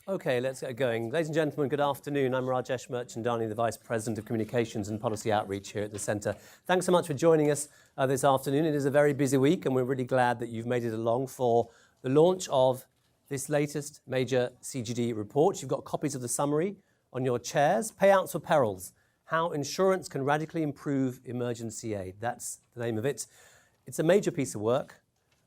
Okay, let's get going. Ladies and gentlemen, good afternoon. I'm Rajesh Merchandani, the Vice President of Communications and Policy Outreach here at the Centre. Thanks so much for joining us this afternoon. It is a very busy week, and we're really glad that you've made it along for the launch of this latest major CGD report. You've got copies of the summary on your chairs. Payouts for Perils, How Insurance Can Radically Improve Emergency Aid. That's the name of it. It's a major piece of work,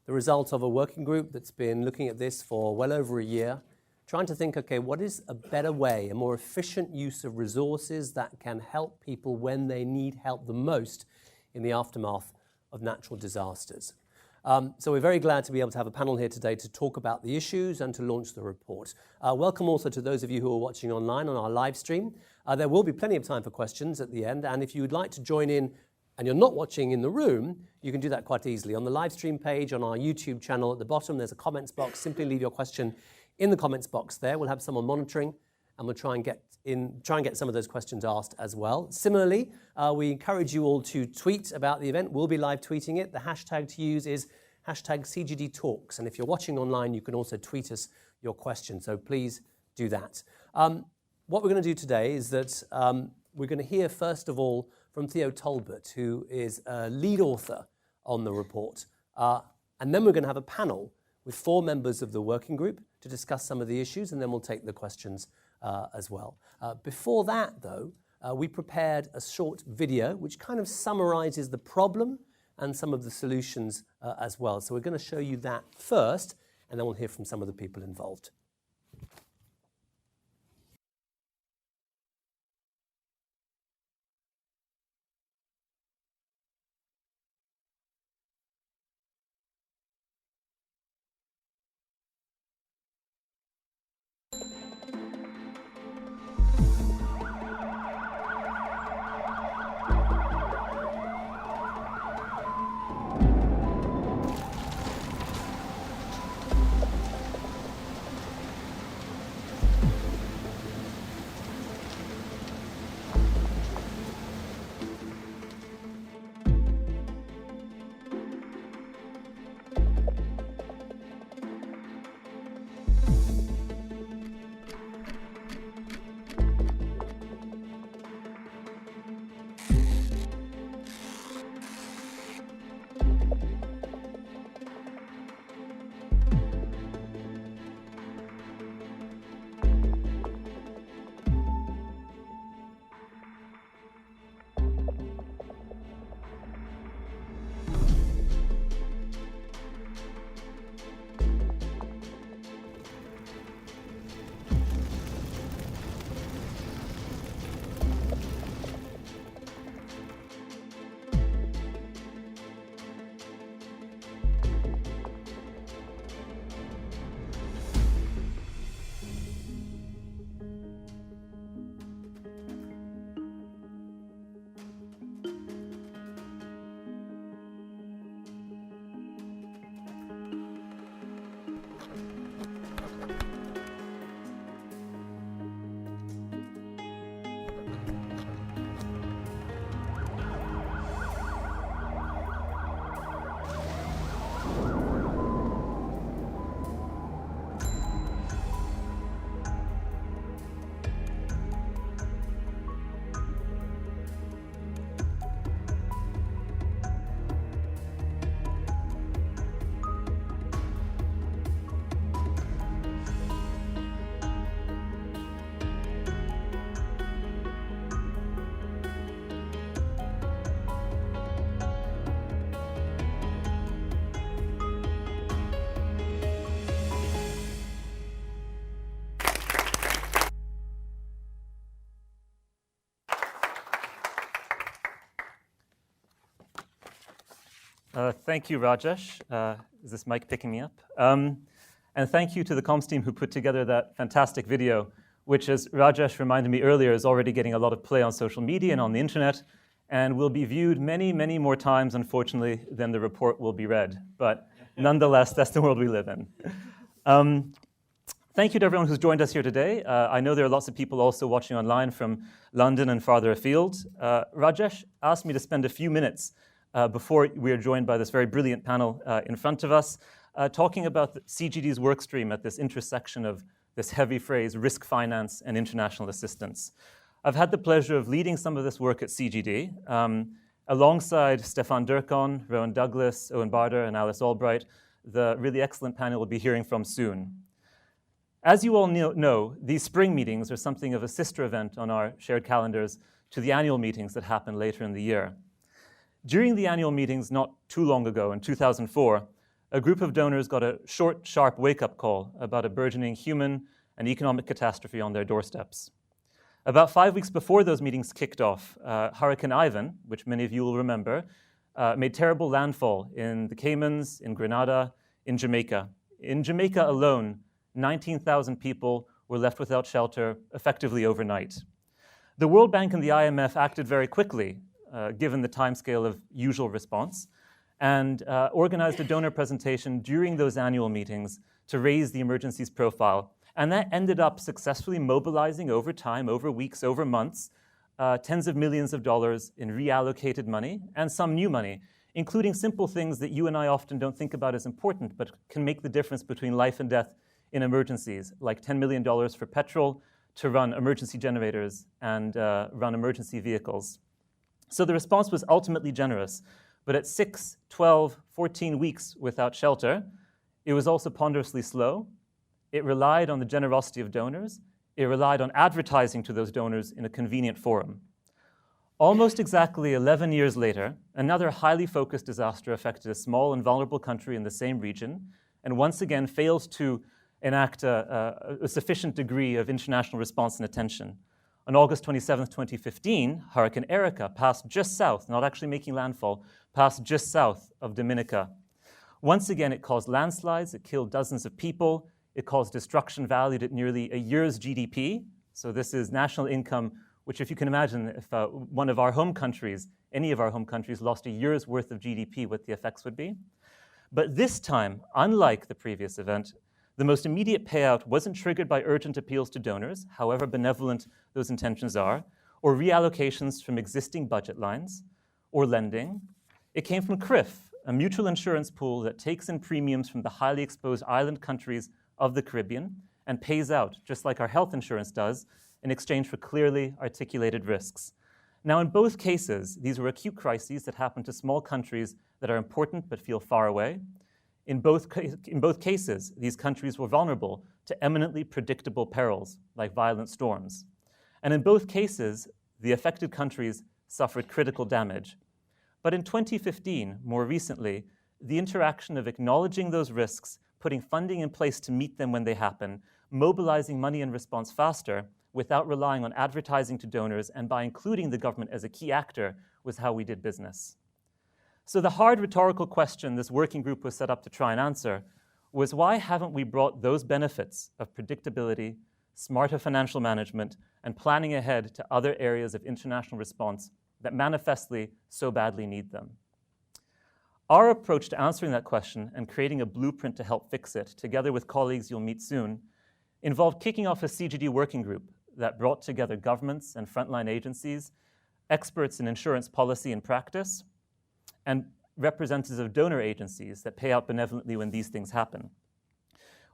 the result of a working group that's been looking at this for well over a year, trying to think, okay, what is a better way, a more efficient use of resources that can help people when they need help the most in the aftermath of natural disasters. So we're very glad to be able to have a panel here today to talk about the issues and to launch the report. Welcome also to those of you who are watching online on our live stream. There will be plenty of time for questions at the end, and if you would like to join in and you're not watching in the room, you can do that quite easily. On the live stream page on our YouTube channel at the bottom, there's a comments box. Simply leave your question in the comments box there. We'll have someone monitoring, and we'll try and get some of those questions asked as well. Similarly, we encourage you all to tweet about the event. We'll be live tweeting it. The hashtag to use is hashtag CGD Talks. And if you're watching online, you can also tweet us your questions. So please do that. What we're going to do today is that we're going to hear, first of all, from Theo Talbot, who is a lead author on the report. And then we're going to have a panel with 4 members of the working group to discuss some of the issues, and then we'll take the questions as well. Before that, though, we prepared a short video which kind of summarizes the problem and some of the solutions as well. So we're going to show you that first, and then we'll hear from some of the people involved. Thank you, Rajesh. Is this mic picking me up? And thank you to the comms team who put together that fantastic video, which, as Rajesh reminded me earlier, is already getting a lot of play on social media and on the internet, and will be viewed many, many more times, unfortunately, than the report will be read. But nonetheless, that's the world we live in. Thank you to everyone who's joined us here today. I know there are lots of people also watching online from London and farther afield. Rajesh asked me to spend a few minutes before we are joined by this very brilliant panel in front of us, talking about the CGD's work stream at this intersection of this heavy phrase, risk finance and international assistance. I've had the pleasure of leading some of this work at CGD, alongside Stefan Durkon, Rowan Douglas, Owen Barder, and Alice Albright, the really excellent panel we'll be hearing from soon. As you all know, these spring meetings are something of a sister event on our shared calendars to the annual meetings that happen later in the year. During the annual meetings not too long ago, in 2004, a group of donors got a short, sharp wake-up call about a burgeoning human and economic catastrophe on their doorsteps. About 5 weeks before those meetings kicked off, Hurricane Ivan, which many of you will remember, made terrible landfall in the Caymans, in Grenada, in Jamaica. In Jamaica alone, 19,000 people were left without shelter effectively overnight. The World Bank and the IMF acted very quickly, given the timescale of usual response, and organized a donor presentation during those annual meetings to raise the emergencies profile. And that ended up successfully mobilizing over time, over weeks, over months, tens of millions of dollars in reallocated money and some new money, including simple things that you and I often don't think about as important, but can make the difference between life and death in emergencies, like $10 million for petrol to run emergency generators and run emergency vehicles. So the response was ultimately generous, but at 6, 12, 14 weeks without shelter, it was also ponderously slow. It relied on the generosity of donors. It relied on advertising to those donors in a convenient forum. Almost exactly 11 years later, another highly focused disaster affected a small and vulnerable country in the same region, and once again failed to enact a sufficient degree of international response and attention. On August 27, 2015, Hurricane Erika passed just south, not actually making landfall, passed just south of Dominica. Once again, it caused landslides, it killed dozens of people, it caused destruction valued at nearly a year's GDP. So this is national income, which if you can imagine, if one of our home countries, any of our home countries, lost a year's worth of GDP, what the effects would be. But this time, unlike the previous event, the most immediate payout wasn't triggered by urgent appeals to donors, however benevolent those intentions are, or reallocations from existing budget lines, or lending. It came from CRIF, a mutual insurance pool that takes in premiums from the highly exposed island countries of the Caribbean and pays out, just like our health insurance does, in exchange for clearly articulated risks. Now, in both cases, these were acute crises that happen to small countries that are important but feel far away. In both cases, these countries were vulnerable to eminently predictable perils, like violent storms. And in both cases, the affected countries suffered critical damage. But in 2015, more recently, the interaction of acknowledging those risks, putting funding in place to meet them when they happen, mobilizing money in response faster, without relying on advertising to donors, and by including the government as a key actor, was how we did business. So the hard rhetorical question this working group was set up to try and answer was, why haven't we brought those benefits of predictability, smarter financial management, and planning ahead to other areas of international response that manifestly so badly need them? Our approach to answering that question and creating a blueprint to help fix it, together with colleagues you'll meet soon, involved kicking off a CGD working group that brought together governments and frontline agencies, experts in insurance policy and practice, and representatives of donor agencies that pay out benevolently when these things happen.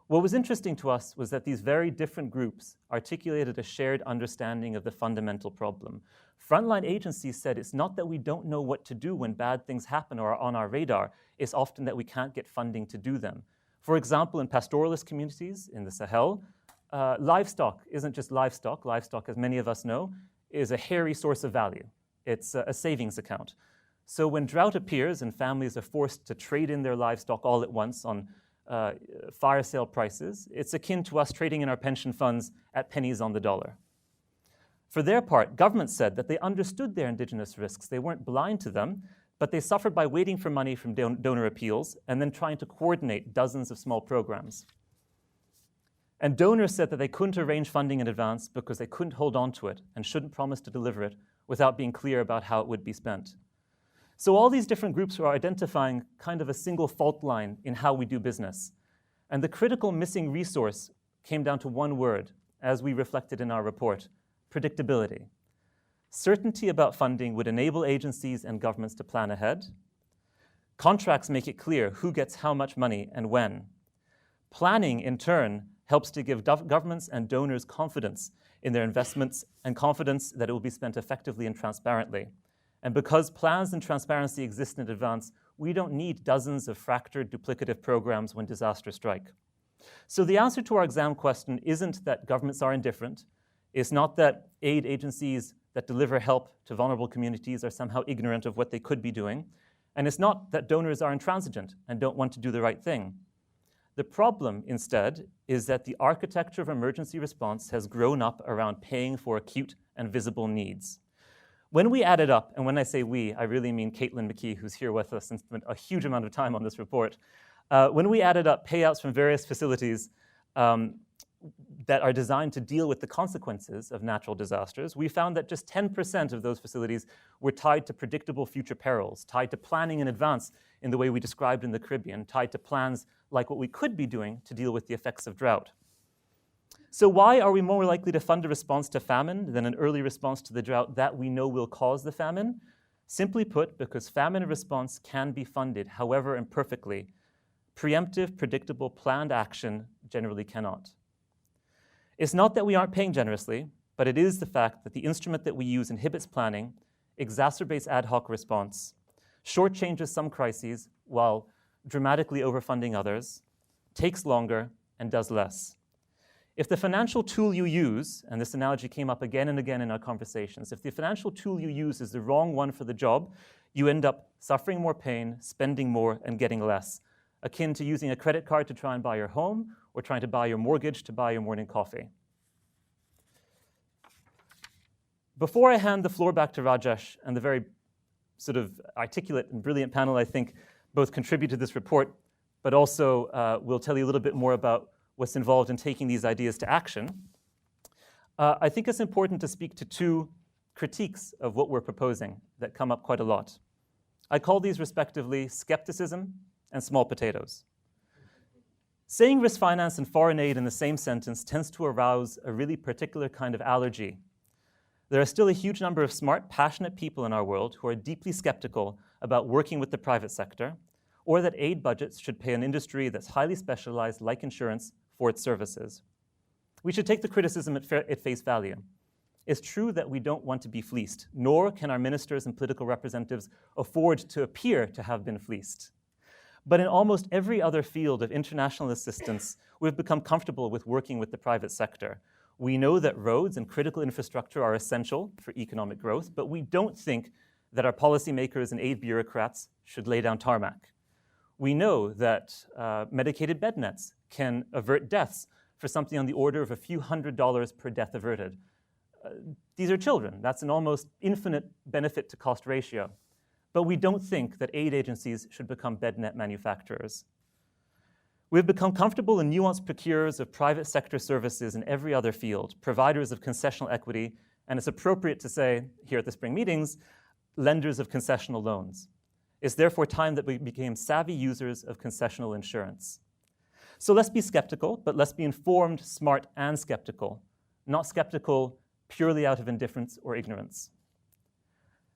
What was interesting to us was that these very different groups articulated a shared understanding of the fundamental problem. Frontline agencies said it's not that we don't know what to do when bad things happen or are on our radar, it's often that we can't get funding to do them. For example, in pastoralist communities in the Sahel, livestock isn't just livestock. Livestock, as many of us know, is a hairy source of value. It's a savings account. So when drought appears and families are forced to trade in their livestock all at once on fire sale prices, it's akin to us trading in our pension funds at pennies on the dollar. For their part, governments said that they understood their indigenous risks. They weren't blind to them, but they suffered by waiting for money from donor appeals and then trying to coordinate dozens of small programs. And donors said that they couldn't arrange funding in advance because they couldn't hold on to it and shouldn't promise to deliver it without being clear about how it would be spent. So all these different groups were identifying kind of a single fault line in how we do business. And the critical missing resource came down to one word, as we reflected in our report: predictability. Certainty about funding would enable agencies and governments to plan ahead. Contracts make it clear who gets how much money and when. Planning, in turn, helps to give governments and donors confidence in their investments and confidence that it will be spent effectively and transparently. And because plans and transparency exist in advance, we don't need dozens of fractured, duplicative programs when disasters strike. So the answer to our exam question isn't that governments are indifferent. It's not that aid agencies that deliver help to vulnerable communities are somehow ignorant of what they could be doing. And it's not that donors are intransigent and don't want to do the right thing. The problem, instead, is that the architecture of emergency response has grown up around paying for acute and visible needs. When we added up, and when I say we, I really mean Caitlin McKee, who's here with us and spent a huge amount of time on this report. When we added up payouts from various facilities that are designed to deal with the consequences of natural disasters, we found that just 10% of those facilities were tied to predictable future perils, tied to planning in advance in the way we described in the Caribbean, tied to plans like what we could be doing to deal with the effects of drought. So why are we more likely to fund a response to famine than an early response to the drought that we know will cause the famine? Simply put, because famine response can be funded, however imperfectly. Preemptive, predictable, planned action generally cannot. It's not that we aren't paying generously, but it is the fact that the instrument that we use inhibits planning, exacerbates ad hoc response, shortchanges some crises while dramatically overfunding others, takes longer, and does less. If the financial tool you use, and this analogy came up again and again in our conversations, if the financial tool you use is the wrong one for the job, you end up suffering more pain, spending more, and getting less, akin to using a credit card to try and buy your home or trying to buy your mortgage to buy your morning coffee. Before I hand the floor back to Rajesh and the very sort of articulate and brilliant panel I think both contribute to this report, but also will tell you a little bit more about what's involved in taking these ideas to action, I think it's important to speak to two critiques of what we're proposing that come up quite a lot. I call these respectively skepticism and small potatoes. Saying risk finance and foreign aid in the same sentence tends to arouse a really particular kind of allergy. There are still a huge number of smart, passionate people in our world who are deeply skeptical about working with the private sector, or that aid budgets should pay an industry that's highly specialized, like insurance, for its services. We should take the criticism at face value. It's true that we don't want to be fleeced, nor can our ministers and political representatives afford to appear to have been fleeced. But in almost every other field of international assistance, we've become comfortable with working with the private sector. We know that roads and critical infrastructure are essential for economic growth, but we don't think that our policymakers and aid bureaucrats should lay down tarmac. We know that medicated bed nets can avert deaths for something on the order of a few $100s per death averted. These are children. That's an almost infinite benefit to cost ratio. But we don't think that aid agencies should become bed net manufacturers. We've become comfortable and nuanced procurers of private sector services in every other field, providers of concessional equity, and it's appropriate to say, here at the spring meetings, lenders of concessional loans. It's therefore time that we became savvy users of concessional insurance. So let's be skeptical, but let's be informed, smart, and skeptical, not skeptical purely out of indifference or ignorance.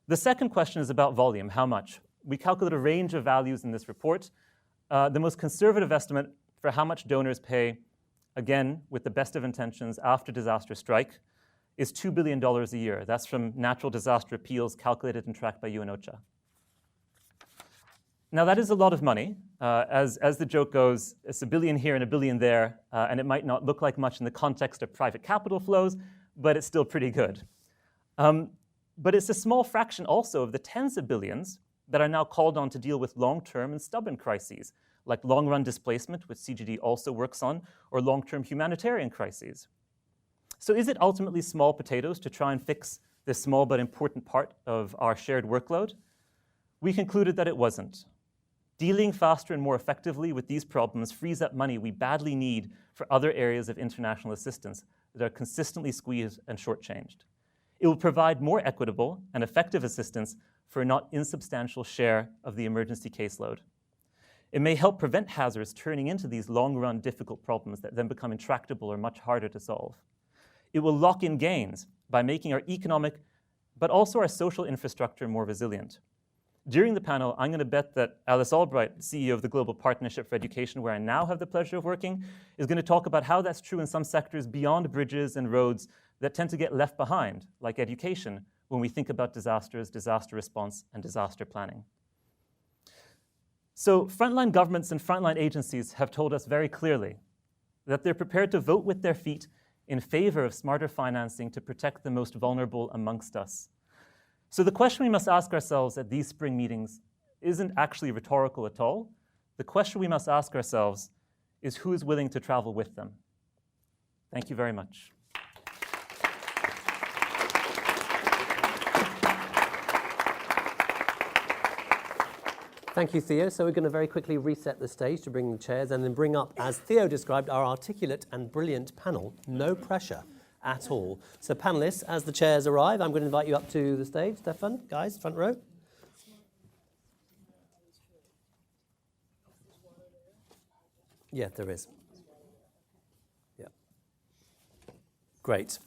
The second question is about volume, how much? We calculate a range of values in this report. The most conservative estimate for how much donors pay, again, with the best of intentions after disaster strike, is $2 billion a year. That's from natural disaster appeals calculated and tracked by UNOCHA. Now, that is a lot of money. As the joke goes, it's $1 billion here and $1 billion there, and it might not look like much in the context of private capital flows, but it's still pretty good. But it's a small fraction also of the tens of billions that are now called on to deal with long-term and stubborn crises, like long-run displacement, which CGD also works on, or long-term humanitarian crises. So is it ultimately small potatoes to try and fix this small but important part of our shared workload? We concluded that it wasn't. Dealing faster and more effectively with these problems frees up money we badly need for other areas of international assistance that are consistently squeezed and shortchanged. It will provide more equitable and effective assistance for a not insubstantial share of the emergency caseload. It may help prevent hazards turning into these long-run difficult problems that then become intractable or much harder to solve. It will lock in gains by making our economic, but also our social infrastructure more resilient. during the panel, I'm going to bet that Alice Albright, CEO of the Global Partnership for Education, where I now have the pleasure of working, is going to talk about how that's true in some sectors beyond bridges and roads that tend to get left behind, like education, when we think about disasters, disaster response, and disaster planning. So frontline governments and frontline agencies have told us very clearly that they're prepared to vote with their feet in favor of smarter financing to protect the most vulnerable amongst us. So the question we must ask ourselves at these spring meetings isn't actually rhetorical at all. The question we must ask ourselves is who is willing to travel with them? Thank you very much. Thank you, Theo. So we're going to very quickly reset the stage to bring the chairs and then bring up, as Theo described, our articulate and brilliant panel. No pressure at all. So panelists, as the chairs arrive, I'm going to invite you up to the stage. Stefan, guys, front row. Yeah, there is. Yeah. Great.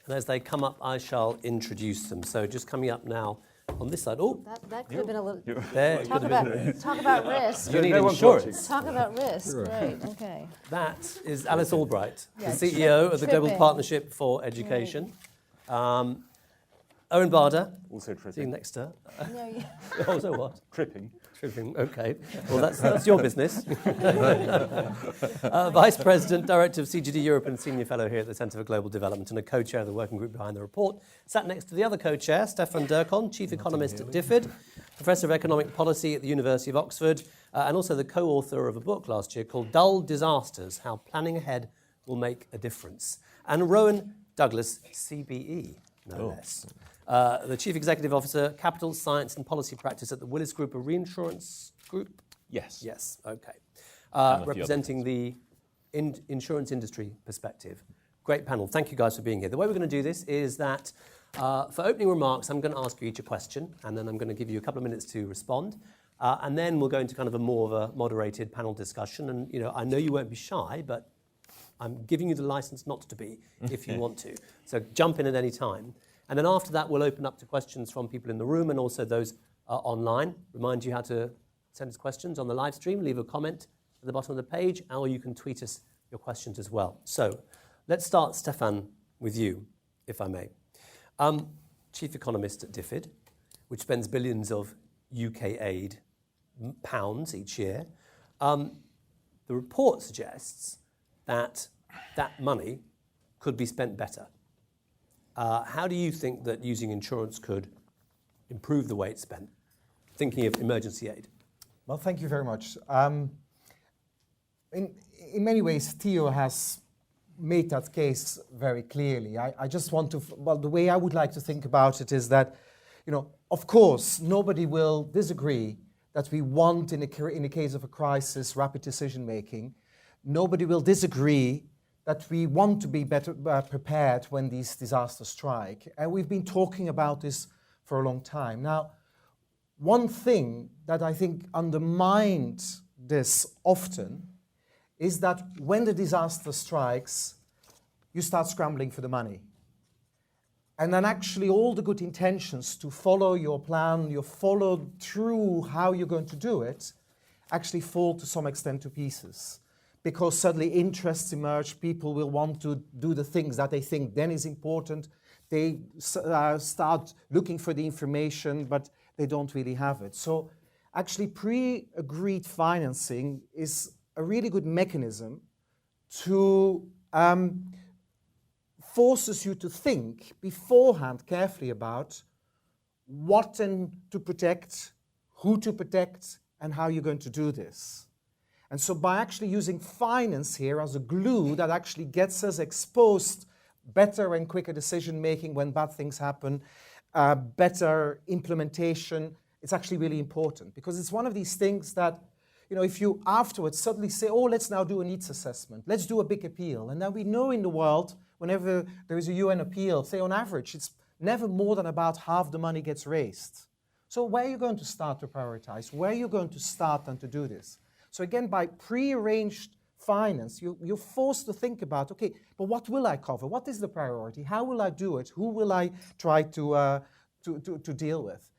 And as they come up, I shall introduce them. So just coming up now on this side. Oh, that could have been a little. there. Talk about risk. You need insurance. Talk about risk. Right. Okay. That is Alice Albright, Yeah, the CEO of the Global tripping. Partnership for Education. Owen Barder, Also sitting tripping. next to her. No, you- Also what? Tripping. Tripping, okay. Well, that's your business. Vice President, Director of CGD Europe and Senior Fellow here at the Centre for Global Development and a co-chair of the working group behind the report. Sat next to the other co-chair, Stefan Durkon, Chief Economist at DFID, Professor of Economic Policy at the University of Oxford, and also the co-author of a book last year called Dull Disasters, How Planning Ahead Will Make a Difference. And Rowan Douglas, CBE, no less. The Chief Executive Officer, Capital, Science and Policy Practice at the Willis Group, a reinsurance group? Yes. Yes, okay. And a few Representing the insurance industry perspective. Great panel. Thank you guys for being here. The way we're going to do this is that for opening remarks, I'm going to ask you each a question, and then I'm going to give you a couple of minutes to respond. And then we'll go into kind of a more of a moderated panel discussion. And, you know, I know you won't be shy, but I'm giving you the license not to be if you want to. So jump in at any time. And then after that, we'll open up to questions from people in the room and also those online. Remind you how to send us questions on the live stream. Leave a comment at the bottom of the page, or you can tweet us your questions as well. So let's start, Stefan, with you, if I may. Chief Economist at DFID, which spends billions of UK aid pounds each year. The report suggests that that money could be spent better. How do you think that using insurance could improve the way it's spent? Thinking of emergency aid. Well, thank you very much. In many ways, Theo has made that case very clearly. I just want to, well, the way I would like to think about it is that, you know, of course, nobody will disagree that we want, in the case of a crisis, rapid decision making. Nobody will disagree that we want to be better prepared when these disasters strike. And we've been talking about this for a long time. Now, one thing that I think undermined this often is that when the disaster strikes, you start scrambling for the money. And then actually all the good intentions to follow your plan, you follow through how you're going to do it, actually fall to some extent to pieces. Because suddenly interests emerge, people will want to do the things that they think then is important. They start looking for the information, but they don't really have it. So actually pre-agreed financing is a really good mechanism to forces you to think beforehand carefully about what and to protect, who to protect, and how you're going to do this. And so by actually using finance here as a glue that actually gets us exposed better and quicker decision making when bad things happen, better implementation, it's actually really important because it's one of these things that, you know, if you afterwards suddenly say, oh, let's now do a needs assessment, let's do a big appeal. And then we know in the world, whenever there is a UN appeal, say on average, it's never more than about half the money gets raised. So where are you going to start to prioritize? Where are you going to start and to do this? So again, by pre-arranged finance, you're forced to think about, okay, but what will I cover? What is the priority? How will I do it? Who will I try to deal with?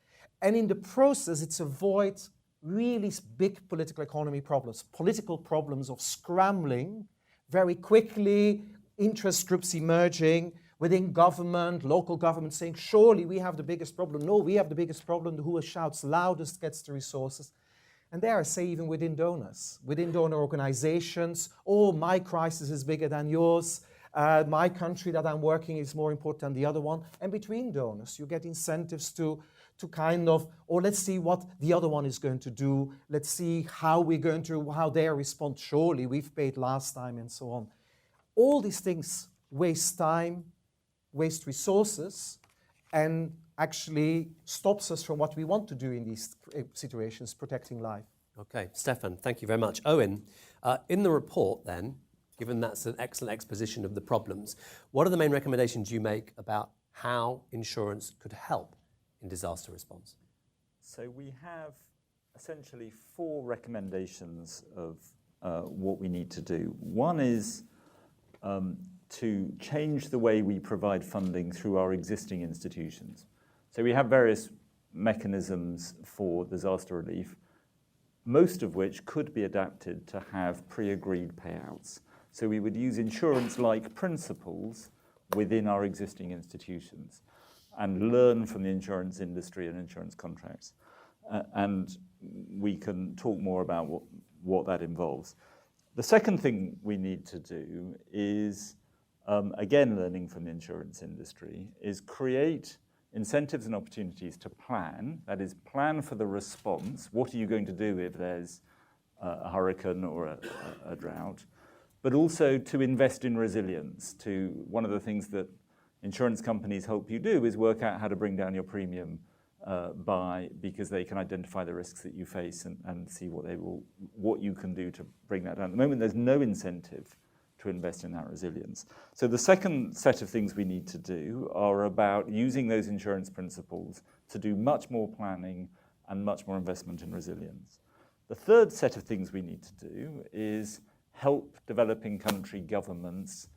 And in the process, it's avoid really big political economy problems, political problems of scrambling very quickly, interest groups emerging within government, local government saying, surely we have the biggest problem. No, we have the biggest problem. Who shouts loudest gets the resources. And there I say even within donors, within donor organizations, oh, my crisis is bigger than yours. My country that I'm working is more important than the other one. And between donors, you get incentives to kind of, or let's see what the other one is going to do. Let's see how they respond. Surely we've paid last time and so on. All these things waste time, waste resources, and actually stops us from what we want to do in these situations, protecting life. Okay, Stefan, thank you very much. Owen, in the report then, given that's an excellent exposition of the problems, what are the main recommendations you make about how insurance could help in disaster response? So we have essentially 4 recommendations of what we need to do. One is to change the way we provide funding through our existing institutions. So we have various mechanisms for disaster relief, most of which could be adapted to have pre-agreed payouts. So we would use insurance-like principles within our existing institutions and learn from the insurance industry and insurance contracts. And we can talk more about what that involves. The second thing we need to do is, again, learning from the insurance industry, is create incentives and opportunities to plan, that is, plan for the response. What are you going to do if there's a hurricane or a drought? But also to invest in resilience. One of the things that insurance companies help you do is work out how to bring down your premium because they can identify the risks that you face and see what you can do to bring that down. At the moment, there's no incentive to invest in that resilience. So the second set of things we need to do are about using those insurance principles to do much more planning and much more investment in resilience. The third set of things we need to do is help developing country governments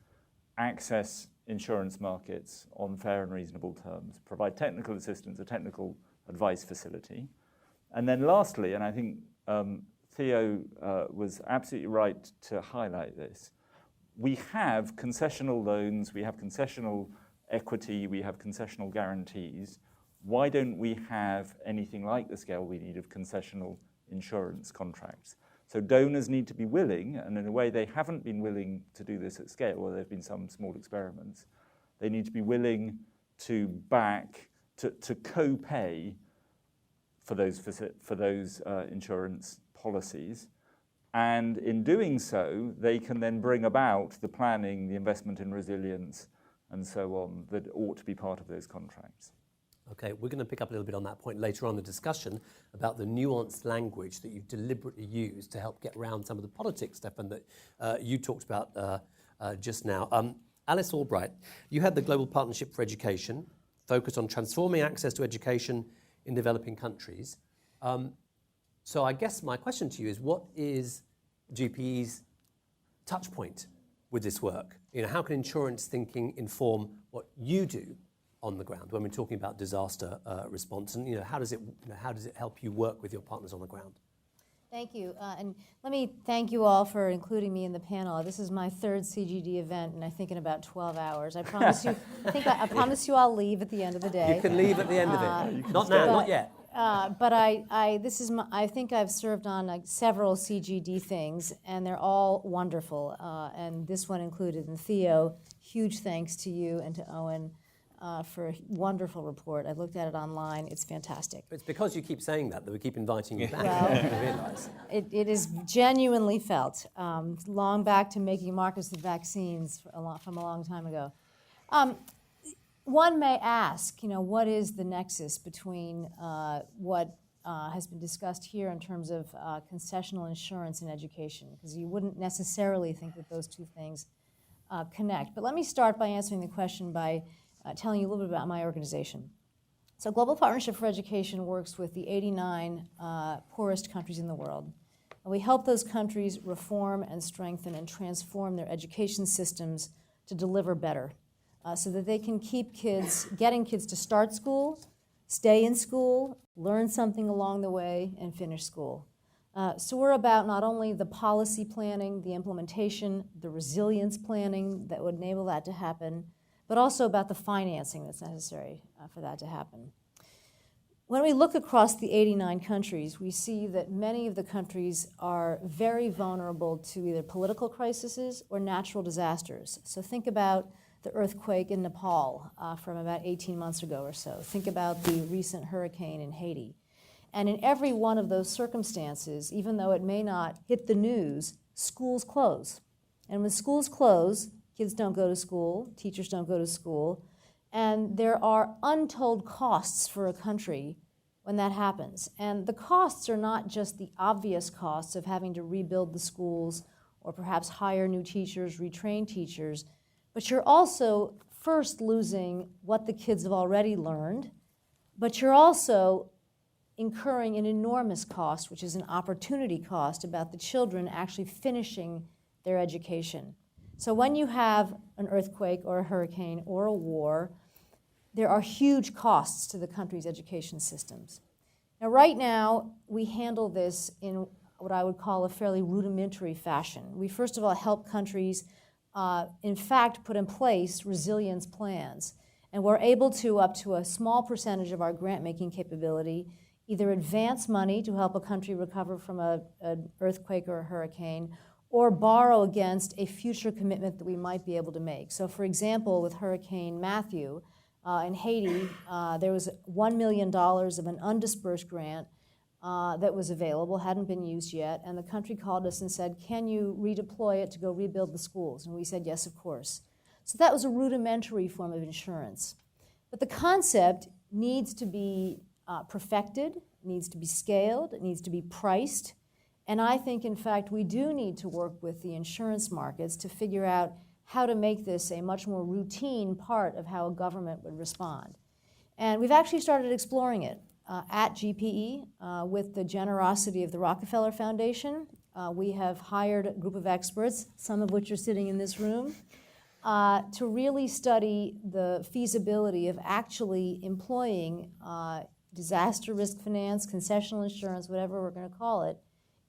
access insurance markets on fair and reasonable terms, provide technical assistance, a technical advice facility. And then lastly, and I think Theo was absolutely right to highlight this, we have concessional loans, we have concessional equity, we have concessional guarantees. Why don't we have anything like the scale we need of concessional insurance contracts? So donors need to be willing, and in a way they haven't been willing to do this at scale, or there have been some small experiments. They need to be willing to to co-pay for those insurance policies. And in doing so, they can then bring about the planning, the investment in resilience, and so on, that ought to be part of those contracts. Okay, we're going to pick up a little bit on that point later on in the discussion about the nuanced language that you've deliberately used to help get around some of the politics, Stefan, that you talked about just now. Alice Albright, you had the Global Partnership for Education, focused on transforming access to education in developing countries. So I guess my question to you is, what is GPE's touch point with this work? How can insurance thinking inform what you do on the ground when we're talking about disaster response, and how does it help you work with your partners on the ground? Thank you, and let me thank you all for including me in the panel. This is my 3rd CGD event, and I think in about 12 hours. I promise you. I promise you, I'll leave at the end of the day. You can leave at the end of it. Not now, not yet. But I think I've served on several CGD things, and they're all wonderful, and this one included. And Theo, huge thanks to you and to Owen for a wonderful report. I've looked at it online. It's fantastic. It's because you keep saying that we keep inviting you back. Well, I realise. It is genuinely felt, long back to making markers of vaccines from a long time ago. One may ask, what is the nexus between what has been discussed here in terms of concessional insurance in education? Because you wouldn't necessarily think that those two things connect. But let me start by answering the question by telling you a little bit about my organization. So Global Partnership for Education works with the 89 poorest countries in the world. And we help those countries reform and strengthen and transform their education systems to deliver better, so that they can keep getting kids to start school, stay in school, learn something along the way, and finish school. So we're about not only the policy planning, the implementation, the resilience planning that would enable that to happen, but also about the financing that's necessary for that to happen. When we look across the 89 countries, we see that many of the countries are very vulnerable to either political crises or natural disasters. So think about the earthquake in Nepal from about 18 months ago or so. Think about the recent hurricane in Haiti. And in every one of those circumstances, even though it may not hit the news, schools close. And when schools close, kids don't go to school, teachers don't go to school, and there are untold costs for a country when that happens. And the costs are not just the obvious costs of having to rebuild the schools or perhaps hire new teachers, retrain teachers, but you're also first losing what the kids have already learned, but you're also incurring an enormous cost, which is an opportunity cost about the children actually finishing their education. So when you have an earthquake or a hurricane or a war, there are huge costs to the country's education systems. Now, right now, we handle this in what I would call a fairly rudimentary fashion. We first of all help countries, in fact, put in place resilience plans. And we're able to, up to a small percentage of our grant-making capability, either advance money to help a country recover from an earthquake or a hurricane, or borrow against a future commitment that we might be able to make. So for example, with Hurricane Matthew in Haiti, there was $1 million of an undispersed grant that was available, hadn't been used yet, and the country called us and said, can you redeploy it to go rebuild the schools? And we said, yes, of course. So that was a rudimentary form of insurance. But the concept needs to be perfected, needs to be scaled, it needs to be priced. And I think, in fact, we do need to work with the insurance markets to figure out how to make this a much more routine part of how a government would respond. And we've actually started exploring it at GPE with the generosity of the Rockefeller Foundation. We have hired a group of experts, some of which are sitting in this room, to really study the feasibility of actually employing disaster risk finance, concessional insurance, whatever we're going to call it,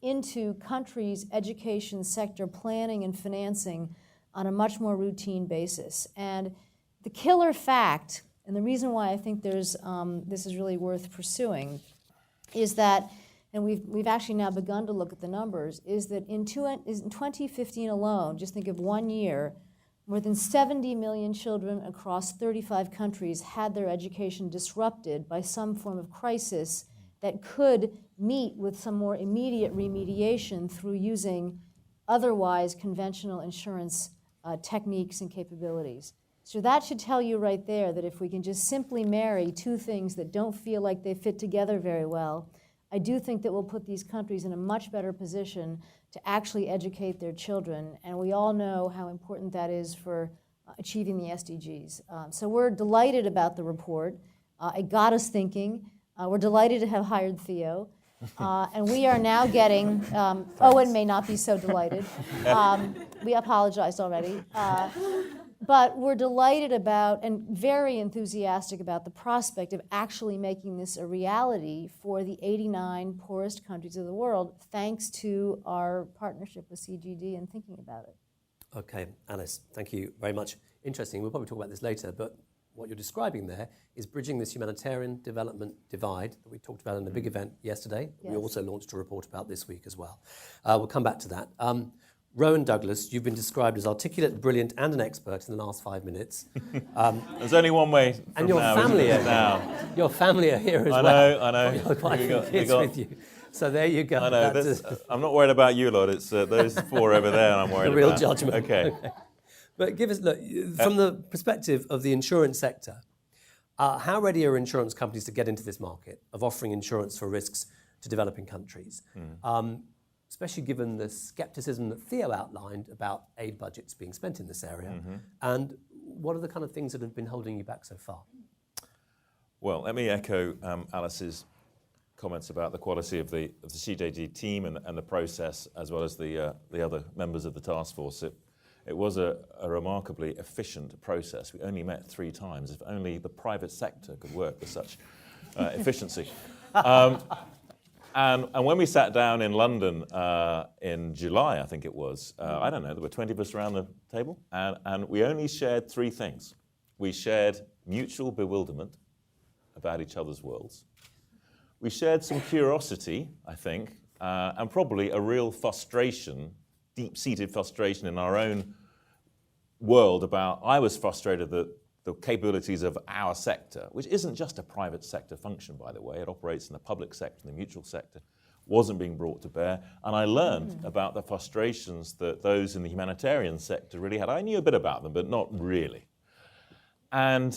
into countries' education sector planning and financing on a much more routine basis. And the killer fact, and the reason why I think this is really worth pursuing, is that, and we've actually now begun to look at the numbers, is that in 2015 alone, just think of 1 year, more than 70 million children across 35 countries had their education disrupted by some form of crisis that could meet with some more immediate remediation through using otherwise conventional insurance techniques and capabilities. So that should tell you right there that if we can just simply marry two things that don't feel like they fit together very well, I do think that we'll put these countries in a much better position to actually educate their children. And we all know how important that is for achieving the SDGs. So we're delighted about the report. It got us thinking. We're delighted to have hired Theo. And we are now getting, Owen may not be so delighted. We apologized already. But we're delighted about and very enthusiastic about the prospect of actually making this a reality for the 89 poorest countries of the world, thanks to our partnership with CGD and thinking about it. Okay, Alice, thank you very much. Interesting, we'll probably talk about this later, but what you're describing there is bridging this humanitarian development divide that we talked about in the big event yesterday. Yes. We also launched a report about this week as well. We'll come back to that. Rowan Douglas, you've been described as articulate, brilliant, and an expert in the last 5 minutes. There's only one way from and your now, family isn't it? Now. Your family are here as well. I know. You've got quite a few kids with you. So there you go. I know. I'm not worried about you lot. It's those four over there I'm worried about. The real judgment. Okay. But give us, look, from the perspective of the insurance sector, how ready are insurance companies to get into this market of offering insurance for risks to developing countries? Especially given the skepticism that Theo outlined about aid budgets being spent in this area. And what are the kind of things that have been holding you back so far? Well, let me echo Alice's comments about the quality of the CJD team and the process, as well as the other members of the task force. It was a remarkably efficient process. We only met 3 times. If only the private sector could work with such efficiency. And when we sat down in London in July, I think it was, I don't know, there were 20 of us around the table, and we only shared three things. We shared mutual bewilderment about each other's worlds. We shared some curiosity, I think, and probably a real frustration, deep-seated frustration in our own world about, I was frustrated that the capabilities of our sector, which isn't just a private sector function, by the way, it operates in the public sector and the mutual sector, wasn't being brought to bear. And I learned about the frustrations that those in the humanitarian sector really had. I knew a bit about them, but not really. And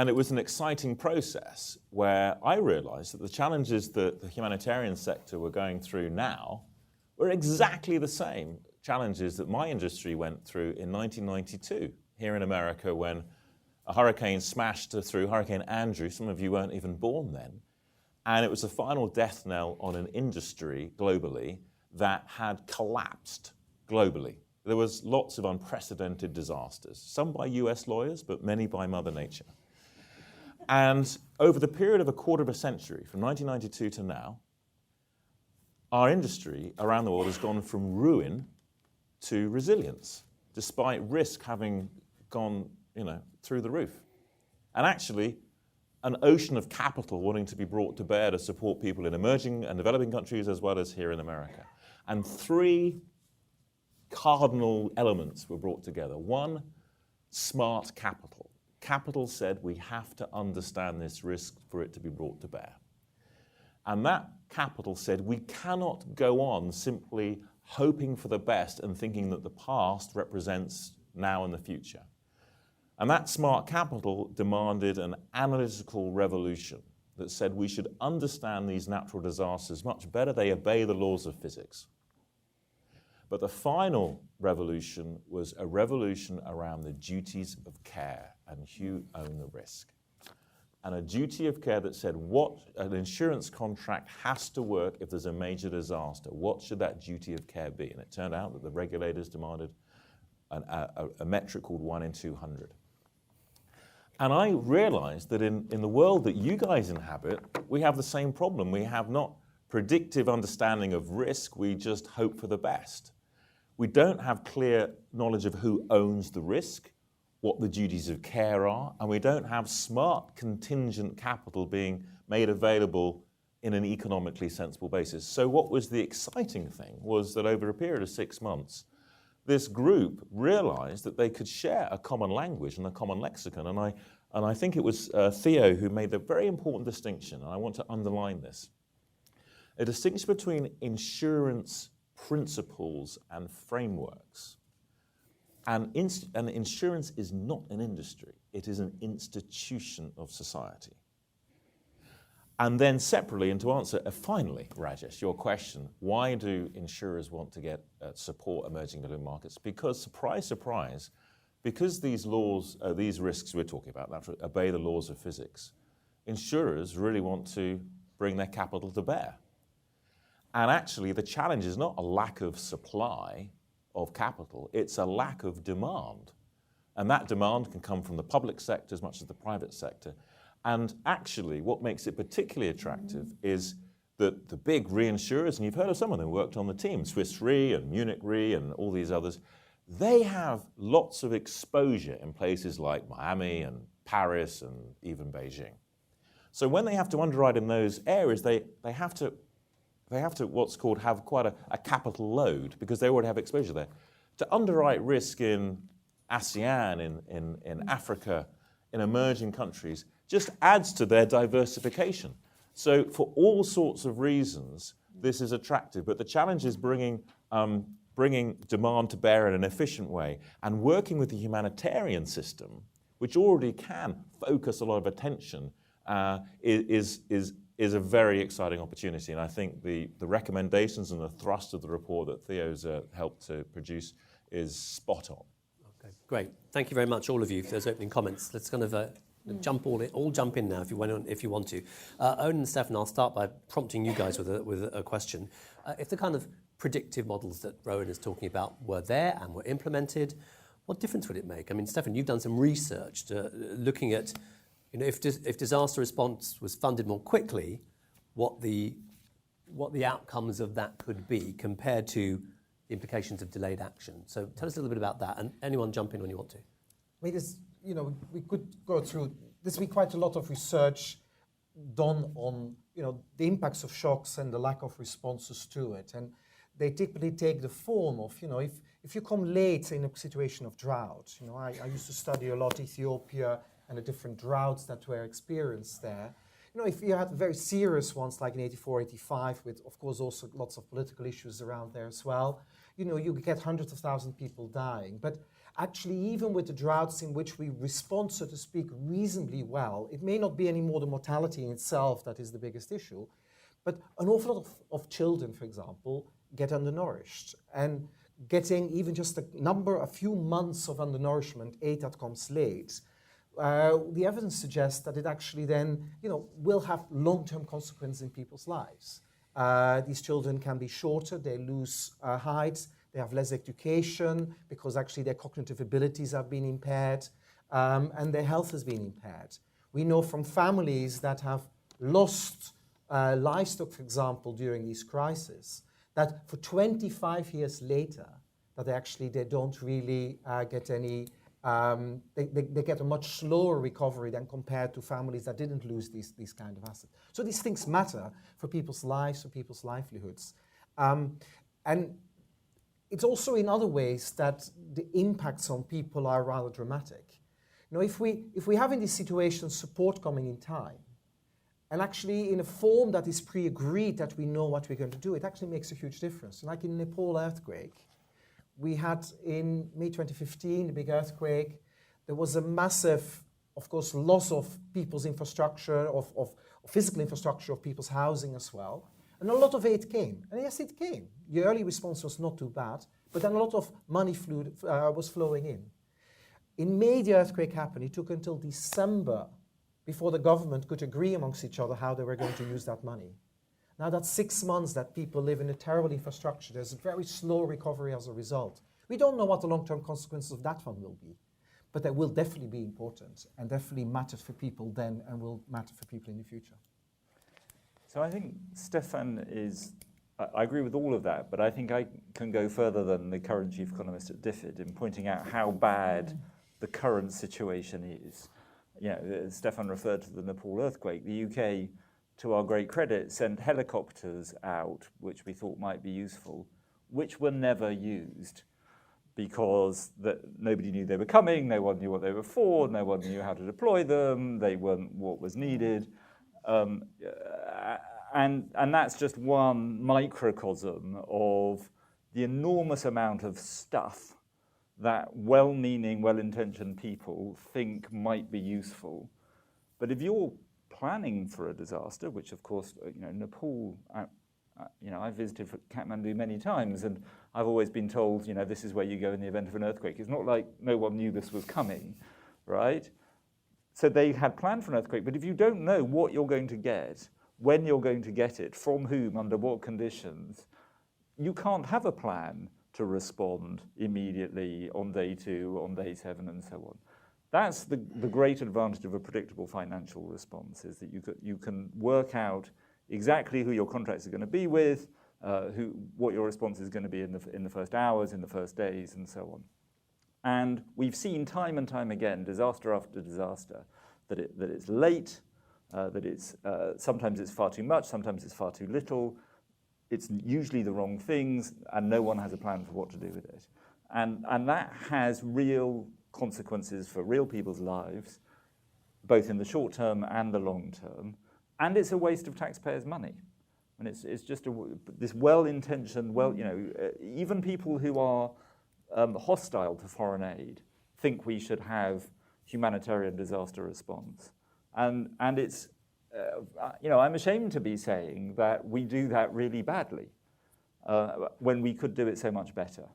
it was an exciting process where I realized that the challenges that the humanitarian sector were going through now were exactly the same challenges that my industry went through in 1992 here in America when a hurricane smashed through, Hurricane Andrew. Some of you weren't even born then. And it was the final death knell on an industry globally that had collapsed globally. There was lots of unprecedented disasters, some by US lawyers, but many by Mother Nature. And over the period of a quarter of a century, from 1992 to now, our industry around the world has gone from ruin to resilience, despite risk having gone, through the roof. And actually, an ocean of capital wanting to be brought to bear to support people in emerging and developing countries as well as here in America. And three cardinal elements were brought together. One, smart capital. Capital said we have to understand this risk for it to be brought to bear. And that capital said we cannot go on simply hoping for the best and thinking that the past represents now and the future. And that smart capital demanded an analytical revolution that said we should understand these natural disasters much better. They obey the laws of physics. But the final revolution was a revolution around the duties of care and who own the risk. And a duty of care that said what an insurance contract has to work if there's a major disaster. What should that duty of care be? And it turned out that the regulators demanded a metric called 1 in 200. And I realized that in the world that you guys inhabit, we have the same problem. We have not predictive understanding of risk, we just hope for the best. We don't have clear knowledge of who owns the risk, what the duties of care are, and we don't have smart contingent capital being made available in an economically sensible basis. So what was the exciting thing was that over a period of 6 months, this group realized that they could share a common language and a common lexicon. And I think it was Theo who made the very important distinction, and I want to underline this. A distinction between insurance principles and frameworks. And insurance is not an industry, it is an institution of society. And then separately, and to answer finally, Rajesh, your question, why do insurers want to get support emerging middle markets? Because, surprise, surprise, because these laws, these risks we're talking about, that obey the laws of physics, insurers really want to bring their capital to bear. And actually, the challenge is not a lack of supply of capital, it's a lack of demand. And that demand can come from the public sector as much as the private sector. And actually, what makes it particularly attractive is that the big reinsurers, and you've heard of some of them, worked on the team, Swiss Re and Munich Re and all these others, they have lots of exposure in places like Miami and Paris and even Beijing. So when they have to underwrite in those areas, they have to what's called have quite a capital load because they already have exposure there. To underwrite risk in ASEAN, in Africa, in emerging countries, just adds to their diversification. So for all sorts of reasons, this is attractive. But the challenge is bringing demand to bear in an efficient way and working with the humanitarian system, which already can focus a lot of attention, is a very exciting opportunity. And I think the recommendations and the thrust of the report that Theo's helped to produce is spot on. Okay, great. Thank you very much, all of you, for those opening comments. Let's kind of jump in now if you want to. Owen and Stefan, I'll start by prompting you guys with a question. If the kind of predictive models that Rowan is talking about were there and were implemented, what difference would it make? I mean, Stefan, you've done some research looking at if disaster response was funded more quickly, what the outcomes of that could be compared to the implications of delayed action. So tell us a little bit about that, and anyone jump in when you want to. I mean, we could go through. There's been quite a lot of research done on, the impacts of shocks and the lack of responses to it, and they typically take the form of, if you come late in a situation of drought. I used to study a lot Ethiopia and the different droughts that were experienced there. If you had very serious ones like in 84, 85, with, of course, also lots of political issues around there as well, you get hundreds of thousands of people dying. But actually, even with the droughts in which we respond, so to speak, reasonably well, it may not be any more the mortality in itself that is the biggest issue, but an awful lot of children, for example, get undernourished. And getting even just a few months of undernourishment, aid that comes late, the evidence suggests that it actually then, will have long-term consequences in people's lives. These children can be shorter, they lose height, they have less education because actually their cognitive abilities have been impaired, and their health has been impaired. We know from families that have lost livestock, for example, during these crises, that for 25 years later, that they don't really get any. They get a much slower recovery than compared to families that didn't lose these kind of assets. So these things matter for people's lives, for people's livelihoods. And it's also in other ways that the impacts on people are rather dramatic. If we have in these situations support coming in time, and actually in a form that is pre-agreed that we know what we're going to do, it actually makes a huge difference. Like in the Nepal earthquake, we had in May 2015, the big earthquake, there was a massive, of course, loss of people's infrastructure, of physical infrastructure, of people's housing as well. And a lot of aid came. And yes, it came. The early response was not too bad, but then a lot of money was flowing in. In May, the earthquake happened. It took until December before the government could agree amongst each other how they were going to use that money. Now that's 6 months that people live in a terrible infrastructure. There's a very slow recovery as a result. We don't know what the long-term consequences of that one will be, but they will definitely be important and definitely matter for people then and will matter for people in the future. So I think Stefan I agree with all of that, but I think I can go further than the current chief economist at DFID in pointing out how bad the current situation is. Stefan referred to the Nepal earthquake. The UK, to our great credit, sent helicopters out, which we thought might be useful, which were never used because nobody knew they were coming, no one knew what they were for, no one knew how to deploy them, they weren't what was needed. And that's just one microcosm of the enormous amount of stuff that well-meaning, well-intentioned people think might be useful. But if you're planning for a disaster, which of course, Nepal, I've visited Kathmandu many times, and I've always been told, this is where you go in the event of an earthquake. It's not like no one knew this was coming, right? So they had planned for an earthquake, but if you don't know what you're going to get, when you're going to get it, from whom, under what conditions, you can't have a plan to respond immediately on day 2, on day 7, and so on. That's the great advantage of a predictable financial response, is that you can work out exactly who your contracts are going to be with, what your response is going to be in the first hours, in the first days, and so on. And we've seen time and time again, disaster after disaster, that it's late, sometimes it's far too much, sometimes it's far too little. It's usually the wrong things, and no one has a plan for what to do with it. And that has real consequences for real people's lives, both in the short term and the long term. And it's a waste of taxpayers' money. And it's just this well-intentioned, even people who are hostile to foreign aid think we should have humanitarian disaster response. And it's, I'm ashamed to be saying that we do that really badly when we could do it so much better.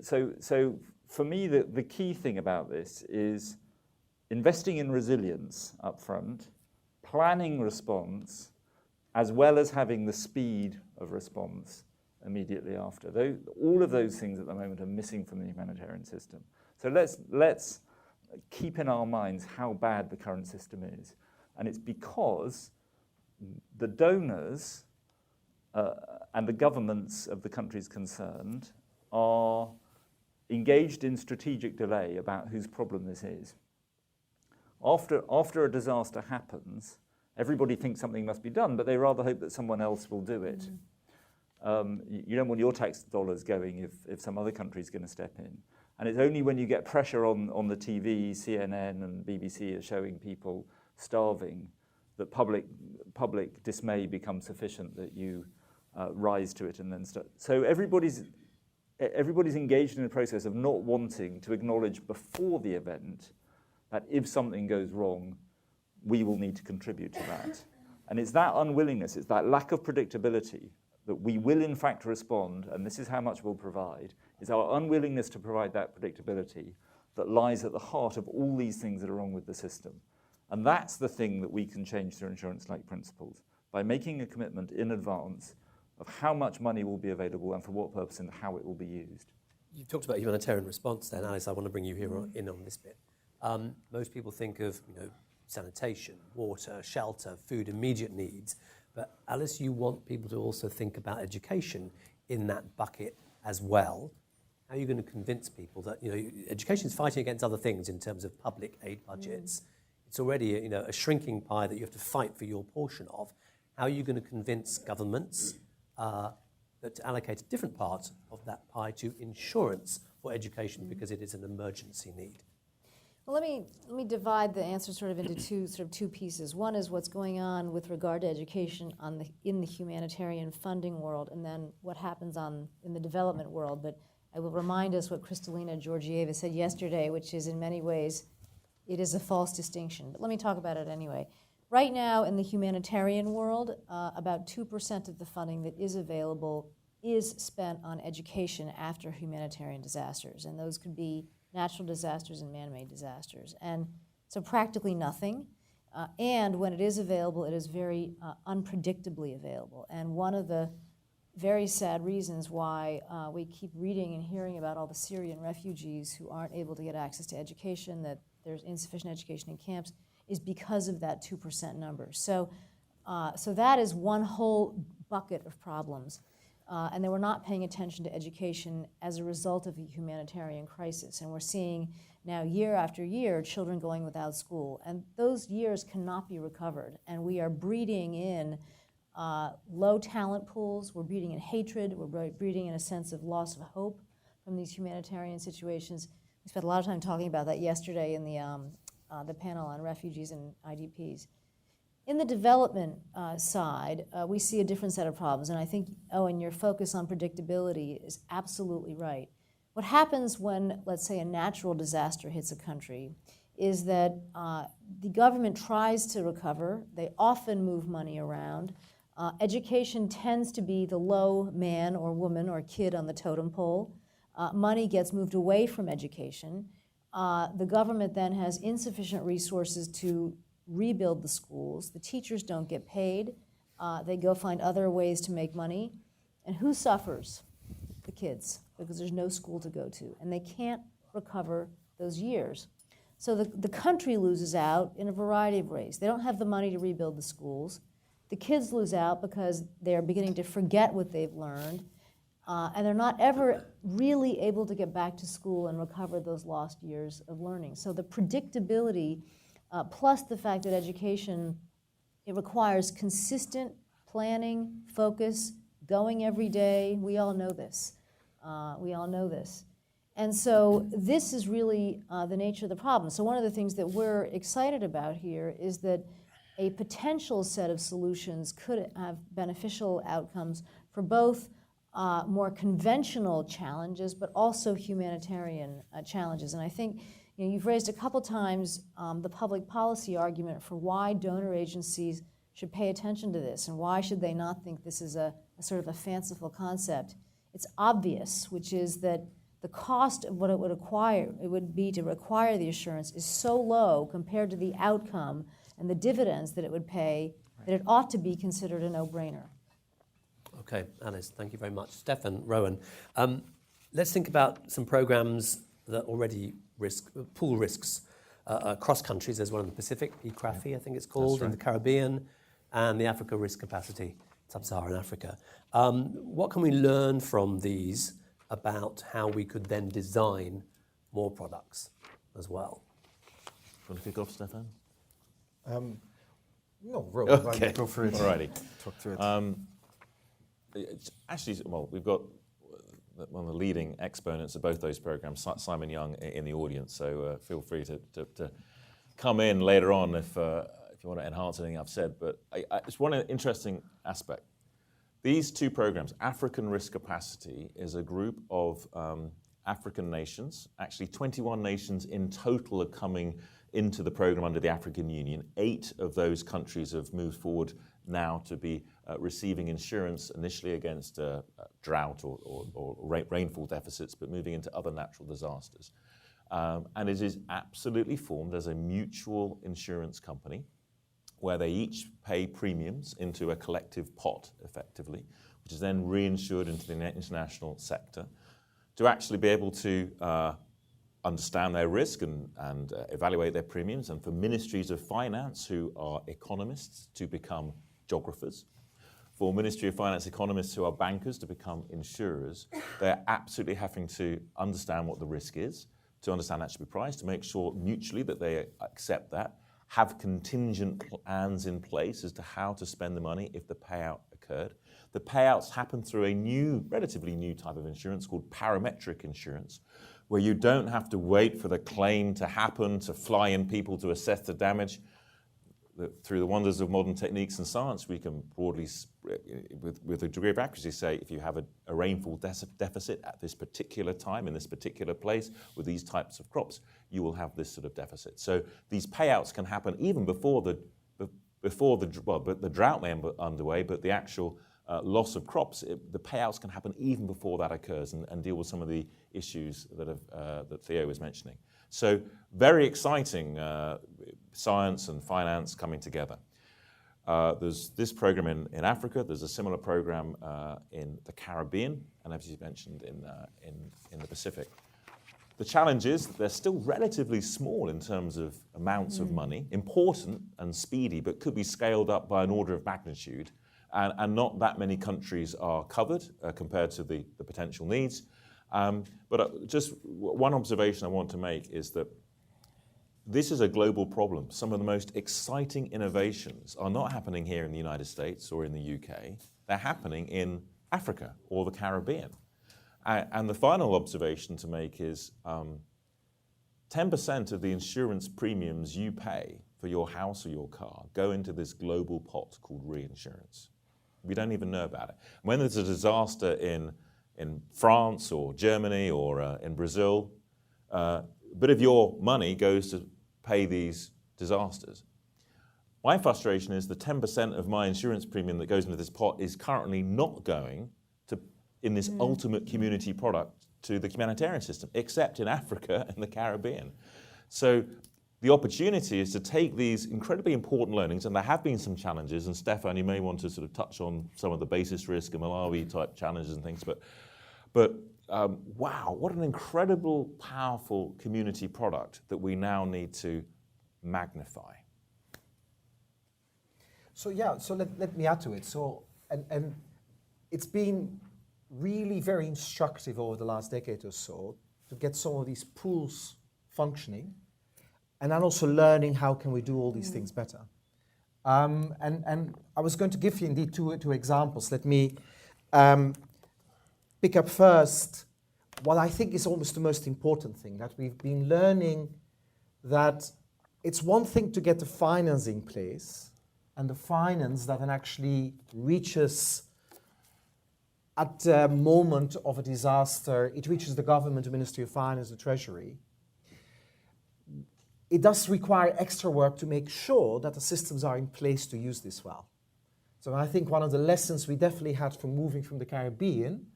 So for me, the key thing about this is investing in resilience up front, planning response, as well as having the speed of response immediately after. All of those things at the moment are missing from the humanitarian system. So let's keep in our minds how bad the current system is. And it's because the donors and the governments of the countries concerned are engaged in strategic delay about whose problem this is. After a disaster happens, everybody thinks something must be done, but they rather hope that someone else will do it. You don't want your tax dollars going if some other country is going to step in. And it's only when you get pressure on the TV, CNN and BBC are showing people starving, that public dismay becomes sufficient that you rise to it and then start. So everybody's engaged in a process of not wanting to acknowledge before the event that if something goes wrong, we will need to contribute to that. And it's that unwillingness, it's that lack of predictability that we will in fact respond, and this is how much we'll provide, is our unwillingness to provide that predictability that lies at the heart of all these things that are wrong with the system. And that's the thing that we can change through insurance-like principles, by making a commitment in advance of how much money will be available and for what purpose and how it will be used. You've talked about humanitarian response then, Alice. I want to bring you here in on this bit. Most people think of sanitation, water, shelter, food, immediate needs. But Alice, you want people to also think about education in that bucket as well. How are you going to convince people that education is fighting against other things in terms of public aid budgets? It's already a shrinking pie that you have to fight for your portion of. How are you going to convince governments that to allocate a different part of that pie to insurance for education because it is an emergency need? Well, let me divide the answer sort of into two pieces. One is what's going on with regard to education in the humanitarian funding world, and then what happens in the development world. But I will remind us what Kristalina Georgieva said yesterday, which is in many ways it is a false distinction. But let me talk about it anyway. Right now in the humanitarian world, about 2% of the funding that is available is spent on education after humanitarian disasters, and those could be natural disasters and man-made disasters. And so practically nothing. And when it is available, it is very unpredictably available. And one of the very sad reasons why we keep reading and hearing about all the Syrian refugees who aren't able to get access to education, that there's insufficient education in camps, is because of that 2% number. So that is one whole bucket of problems. And they were not paying attention to education as a result of a humanitarian crisis. And we're seeing now year after year children going without school. And those years cannot be recovered. And we are breeding in low talent pools. We're breeding in hatred. We're breeding in a sense of loss of hope from these humanitarian situations. We spent a lot of time talking about that yesterday in the panel on refugees and IDPs. In the development side, we see a different set of problems, and I think, Owen, your focus on predictability is absolutely right. What happens when, let's say, a natural disaster hits a country is that the government tries to recover. They often move money around. Education tends to be the low man or woman or kid on the totem pole. Money gets moved away from education. The government then has insufficient resources to rebuild the schools. The teachers don't get paid. They go find other ways to make money. And who suffers? The kids, because there's no school to go to. And they can't recover those years. So the country loses out in a variety of ways. They don't have the money to rebuild the schools. The kids lose out because they're beginning to forget what they've learned. And they're not ever really able to get back to school and recover those lost years of learning. So the predictability plus the fact that education, it requires consistent planning, focus, going every day. We all know this. And so this is really the nature of the problem. So one of the things that we're excited about here is that a potential set of solutions could have beneficial outcomes for both more conventional challenges, but also humanitarian challenges. And I think you've raised a couple times the public policy argument for why donor agencies should pay attention to this and why should they not think this is a sort of a fanciful concept. It's obvious, which is that the cost of what it would be to require the assurance is so low compared to the outcome and the dividends that it would pay that it ought to be considered a no-brainer. Okay, Alice, thank you very much. Stefan, Rowan, let's think about some programs that already pool risks across countries. There's one in the Pacific, ECRAFI, I think it's called, in the Caribbean, and the Africa Risk Capacity, Sub-Saharan Africa. What can we learn from these about how we could then design more products as well? Want to kick off, Stefan? No, Rob, Okay. go for it. Alrighty. Talk through it. It's actually, well, we've got one of the leading exponents of both those programs, Simon Young, in the audience. So feel free to come in later on if you want to enhance anything I've said. But it's one interesting aspect. These two programs, African Risk Capacity, is a group of African nations. Actually, 21 nations in total are coming into the program under the African Union. 8 of those countries have moved forward now to be receiving insurance initially against drought or rainfall deficits, but moving into other natural disasters. And it is absolutely formed as a mutual insurance company where they each pay premiums into a collective pot, effectively, which is then reinsured into the international sector to actually be able to understand their risk and evaluate their premiums, and for ministries of finance who are economists to become geographers, for Ministry of Finance economists who are bankers to become insurers. They're absolutely having to understand what the risk is, to understand that should be priced, to make sure mutually that they accept that, have contingent plans in place as to how to spend the money if the payout occurred. The payouts happen through a new, relatively new type of insurance called parametric insurance, where you don't have to wait for the claim to happen, to fly in people to assess the damage. Through the wonders of modern techniques and science, we can broadly, with a degree of accuracy, say if you have a rainfall deficit at this particular time, in this particular place, with these types of crops, you will have this sort of deficit. So these payouts can happen even before the drought may be underway, but the actual loss of crops, the payouts can happen even before that occurs and deal with some of the issues that Theo was mentioning. So very exciting science and finance coming together. There's this program in Africa. There's a similar program in the Caribbean, and as you mentioned, in the Pacific. The challenge is that they're still relatively small in terms of amounts of money, important and speedy, but could be scaled up by an order of magnitude. And not that many countries are covered compared to the potential needs. But just one observation I want to make is that this is a global problem. Some of the most exciting innovations are not happening here in the United States or in the UK. They're happening in Africa or the Caribbean. And the final observation to make is 10% of the insurance premiums you pay for your house or your car go into this global pot called reinsurance. We don't even know about it. When there's a disaster in France or Germany or in Brazil, a bit of your money goes to pay these disasters. My frustration is the 10% of my insurance premium that goes into this pot is currently not going to, in this ultimate community product, to the humanitarian system, except in Africa and the Caribbean. So the opportunity is to take these incredibly important learnings, and there have been some challenges, and Stefan, you may want to sort of touch on some of the basis risk and Malawi type challenges and things, but wow, what an incredible, powerful community product that we now need to magnify. So let me add to it. So, and it's been really very instructive over the last decade or so to get some of these pools functioning, and then also learning how can we do all these things better. And I was going to give you indeed two examples. Let me pick up first what I think is almost the most important thing, that we've been learning that it's one thing to get the finance in place, and the finance that then actually reaches at the moment of a disaster, it reaches the government, the Ministry of Finance, the Treasury. It does require extra work to make sure that the systems are in place to use this well. So I think one of the lessons we definitely had from moving from the Caribbean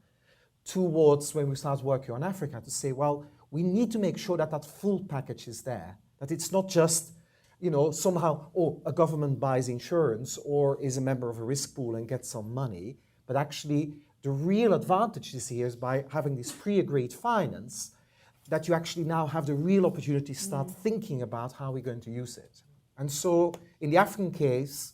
towards when we start working on Africa, to say, well, we need to make sure that that full package is there, that it's not just, somehow, a government buys insurance or is a member of a risk pool and gets some money, but actually the real advantage is here is by having this pre-agreed finance, that you actually now have the real opportunity to start thinking about how we're going to use it. And so in the African case,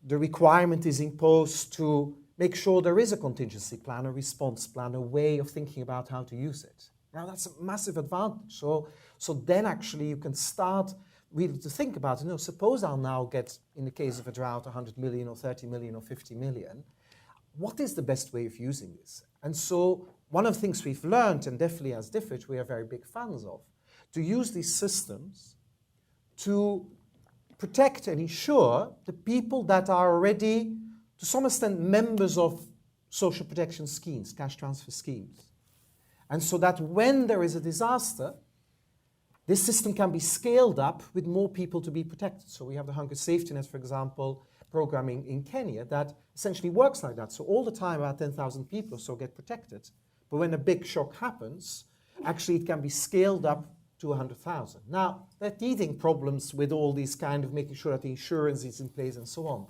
the requirement is imposed to make sure there is a contingency plan, a response plan, a way of thinking about how to use it. Now that's a massive advantage. So then actually you can start really to think about, suppose I'll now get, in the case of a drought, 100 million or 30 million or 50 million. What is the best way of using this? And so one of the things we've learned, and definitely as DFID we are very big fans of, to use these systems to protect and ensure the people that are already, to some extent, members of social protection schemes, cash transfer schemes. And so that when there is a disaster, this system can be scaled up with more people to be protected. So we have the Hunger Safety Net, for example, programming in Kenya that essentially works like that. So all the time about 10,000 people or so get protected. But when a big shock happens, actually it can be scaled up to 100,000. Now, there are teething problems with all these kind of making sure that the insurance is in place and so on.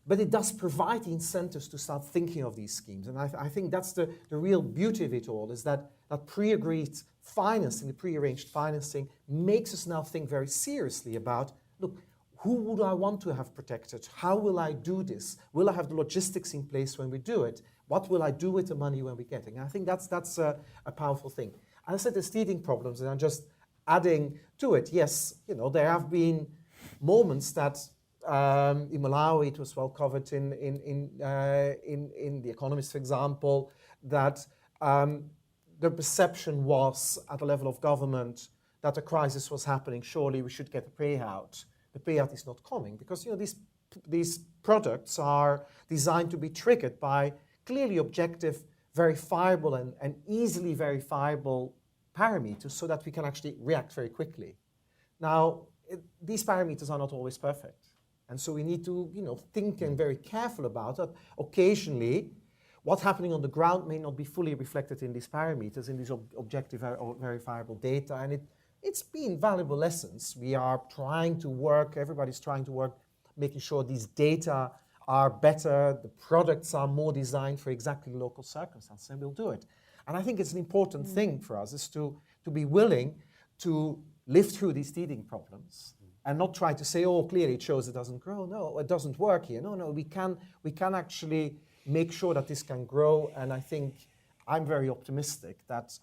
But it does provide the incentives to start thinking of these schemes. And I think that's the real beauty of it all, is that pre-agreed financing, the pre-arranged financing, makes us now think very seriously about, look, who would I want to have protected? How will I do this? Will I have the logistics in place when we do it? What will I do with the money when we get it? And I think that's a powerful thing. And I said there's teething problems, and I'm just adding to it. Yes, there have been moments that in Malawi, it was well covered in The Economist, for example, that the perception was at the level of government that a crisis was happening. Surely we should get a payout. The payout is not coming because these products are designed to be triggered by clearly objective, verifiable and easily verifiable parameters so that we can actually react very quickly. Now, these parameters are not always perfect. And so we need to think and very careful about that. Occasionally, what's happening on the ground may not be fully reflected in these parameters, in these objective or verifiable data. And it's been valuable lessons. We are trying to work, everybody's trying to work, making sure these data are better, the products are more designed for exactly local circumstances, and we'll do it. And I think it's an important thing for us is to be willing to live through these teething problems and not try to say, oh, clearly it shows it doesn't grow. No, it doesn't work here. No, we can actually make sure that this can grow. And I think I'm very optimistic that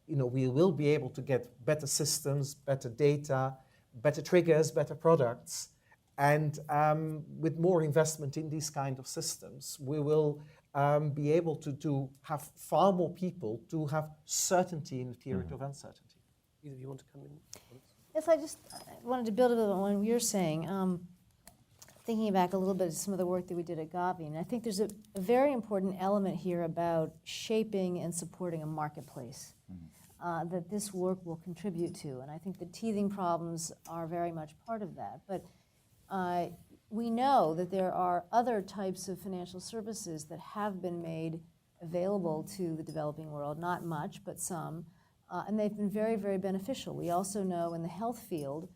we will be able to get better systems, better data, better triggers, better products. And with more investment in these kind of systems, we will be able to have far more people to have certainty in a period of uncertainty. Either of you want to come in? Yes, I just wanted to build a little on what you're saying. Thinking back a little bit at some of the work that we did at Gavi, and I think there's a very important element here about shaping and supporting a marketplace that this work will contribute to. And I think the teething problems are very much part of that. But we know that there are other types of financial services that have been made available to the developing world, not much, but some. And they've been very, very beneficial. We also know in the health field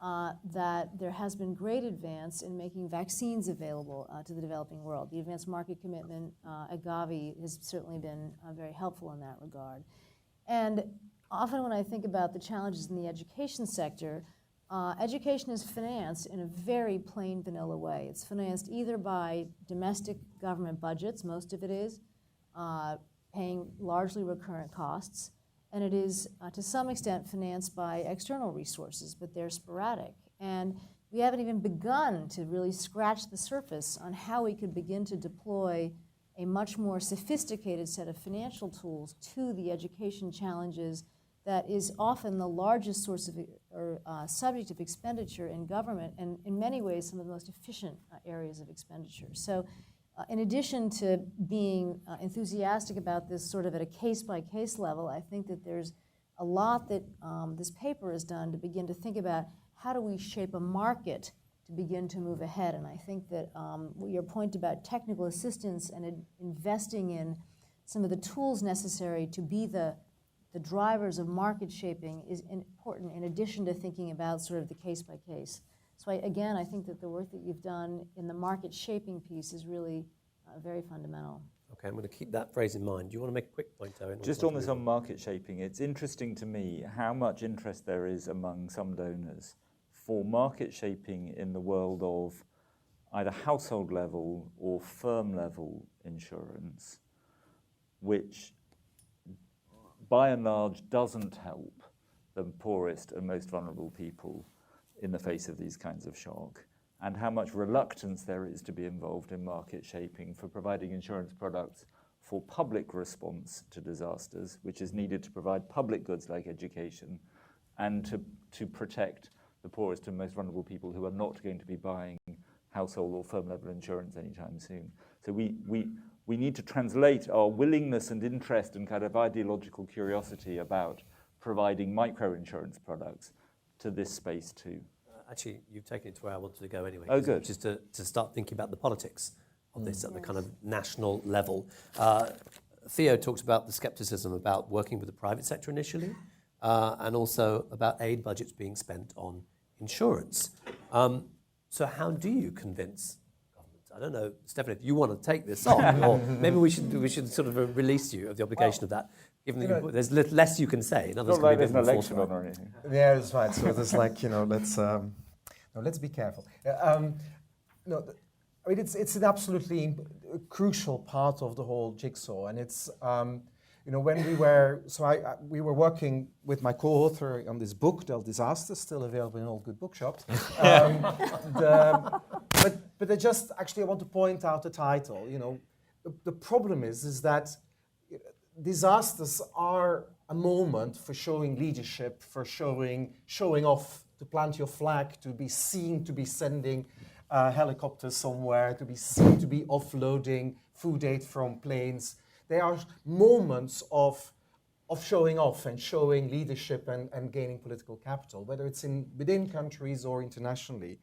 that there has been great advance in making vaccines available to the developing world. The advanced market commitment at Gavi has certainly been very helpful in that regard. And often when I think about the challenges in the education sector, education is financed in a very plain vanilla way. It's financed either by domestic government budgets, most of it is, paying largely recurrent costs, and it is, to some extent, financed by external resources, but they're sporadic. And we haven't even begun to really scratch the surface on how we could begin to deploy a much more sophisticated set of financial tools to the education challenges that is often the largest source of or subject of expenditure in government, and in many ways some of the most efficient areas of expenditure. So in addition to being enthusiastic about this sort of at a case-by-case level, I think that there's a lot that this paper has done to begin to think about how do we shape a market to begin to move ahead. And I think that your point about technical assistance and investing in some of the tools necessary to be the drivers of market shaping is important in addition to thinking about sort of the case-by-case. So I think that the work that you've done in the market shaping piece is really very fundamental. Okay, I'm going to keep that phrase in mind. Do you want to make a quick point, Owen? Just on this on market shaping, it's interesting to me how much interest there is among some donors for market shaping in the world of either household level or firm level insurance, which by and large doesn't help the poorest and most vulnerable people in the face of these kinds of shock, and how much reluctance there is to be involved in market shaping for providing insurance products for public response to disasters, which is needed to provide public goods like education, and to protect the poorest and most vulnerable people who are not going to be buying household or firm level insurance anytime soon. So we need to translate our willingness and interest and kind of ideological curiosity about providing micro-insurance products to this space too. Actually, you've taken it to where I wanted to go anyway. Oh, good. Which is to start thinking about the politics of this at the kind of national level. Theo talks about the skepticism about working with the private sector initially, and also about aid budgets being spent on insurance. So how do you convince governments? I don't know, Stefan, if you want to take this on, or maybe we should sort of release you of the obligation of that. Given that there's less you can say, and others Not like can be a there's bit an more election on forthright. or anything. Yeah, that's right. So there's like, let's be careful. I mean, it's an absolutely crucial part of the whole jigsaw, and it's, when we were working with my co-author on this book, Del Disasters, still available in all good bookshops. But I want to point out the title. The problem is that disasters are a moment for showing leadership, for showing off, to plant your flag, to be seen to be sending helicopters somewhere, to be seen to be offloading food aid from planes. They are moments of showing off and showing leadership and gaining political capital, whether it's within countries or internationally.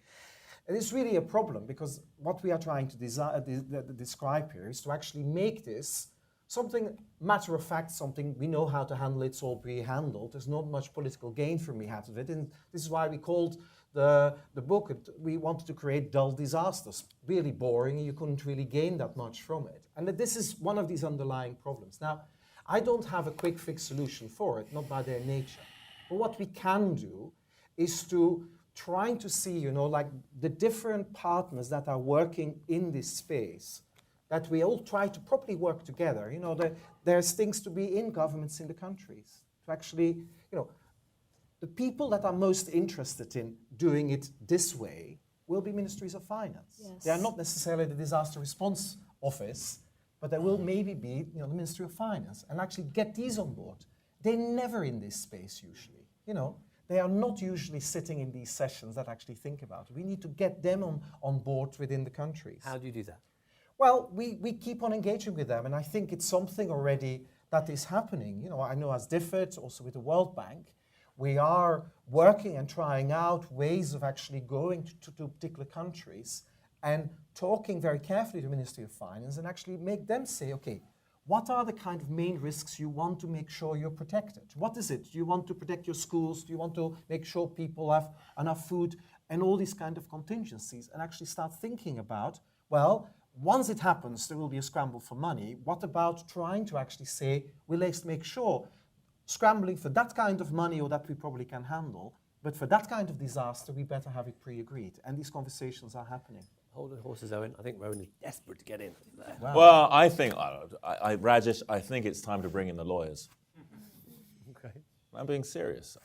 And it's really a problem, because what we are trying to describe here is to actually make this something matter of fact, something we know how to handle, it's all pre-handled. There's not much political gain for me out of it. And this is why we called the book, we wanted to create dull disasters. Really boring, and you couldn't really gain that much from it. And that this is one of these underlying problems. Now, I don't have a quick fix solution for it, not by their nature. But what we can do is to trying to see, like the different partners that are working in this space, that we all try to properly work together. There's things to be in governments in the countries. To actually, the people that are most interested in doing it this way will be ministries of finance. Yes. They are not necessarily the disaster response office, but there will maybe be the Ministry of Finance, and actually get these on board. They're never in this space usually. They are not usually sitting in these sessions that actually think about it. We need to get them on board within the countries. How do you do that? Well, we keep on engaging with them, and I think it's something already that is happening. I know as DFID, also with the World Bank, we are working and trying out ways of actually going to particular countries and talking very carefully to the Ministry of Finance and actually make them say, okay, what are the kind of main risks you want to make sure you're protected? What is it? Do you want to protect your schools? Do you want to make sure people have enough food? And all these kind of contingencies, and actually start thinking about, well, once it happens, there will be a scramble for money. What about trying to actually say, well, let's make sure scrambling for that kind of money, or that we probably can handle, but for that kind of disaster, we better have it pre-agreed. And these conversations are happening. Hold the horses, Owen. I think Rowan is desperate to get in there. Wow. Well, I think, Rajesh, I think it's time to bring in the lawyers. Okay. I'm being serious.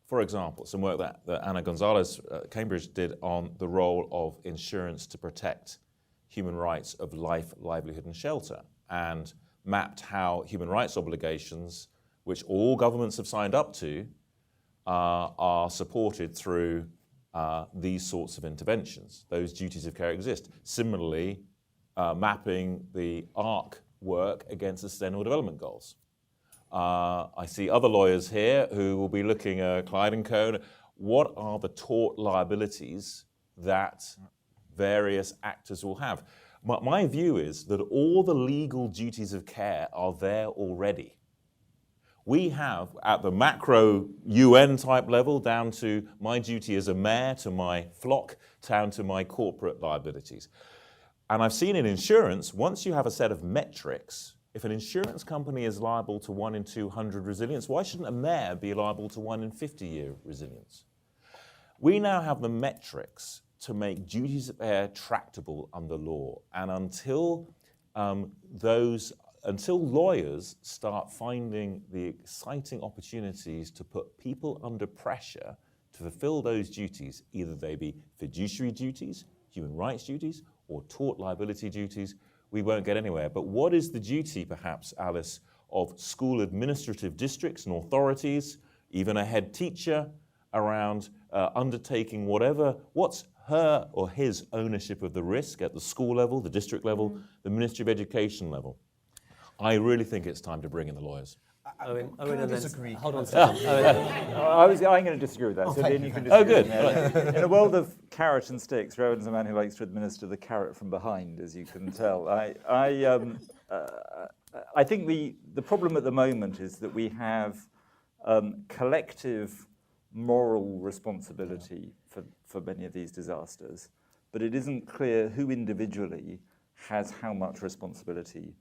For example, some work that Ana Gonzalez at Cambridge did on the role of insurance to protect human rights of life, livelihood and shelter, and mapped how human rights obligations, which all governments have signed up to, are supported through these sorts of interventions. Those duties of care exist. Similarly, mapping the ARC work against the Sustainable Development Goals. I see other lawyers here who will be looking at Clyde & Co. What are the tort liabilities that various actors will have? My view is that all the legal duties of care are there already. We have, at the macro UN type level, down to my duty as a mayor, to my flock, down to my corporate liabilities. And I've seen in insurance, once you have a set of metrics, if an insurance company is liable to 1 in 200 resilience, why shouldn't a mayor be liable to 1 in 50-year resilience? We now have the metrics to make duties of care tractable under law. And until lawyers start finding the exciting opportunities to put people under pressure to fulfill those duties, either they be fiduciary duties, human rights duties, or tort liability duties, we won't get anywhere. But what is the duty, perhaps, Alice, of school administrative districts and authorities, even a head teacher, around undertaking what's her or his ownership of the risk at the school level, the district level, the Ministry of Education level? I really think it's time to bring in the lawyers. Owen, I disagree? Hold on a second. I'm going to disagree with that. So then you can disagree. Oh, good. In a world of carrot and sticks, Rowan's a man who likes to administer the carrot from behind, as you can tell. I think the problem at the moment is that we have collective moral responsibility for many of these disasters, but it isn't clear who individually has how much responsibility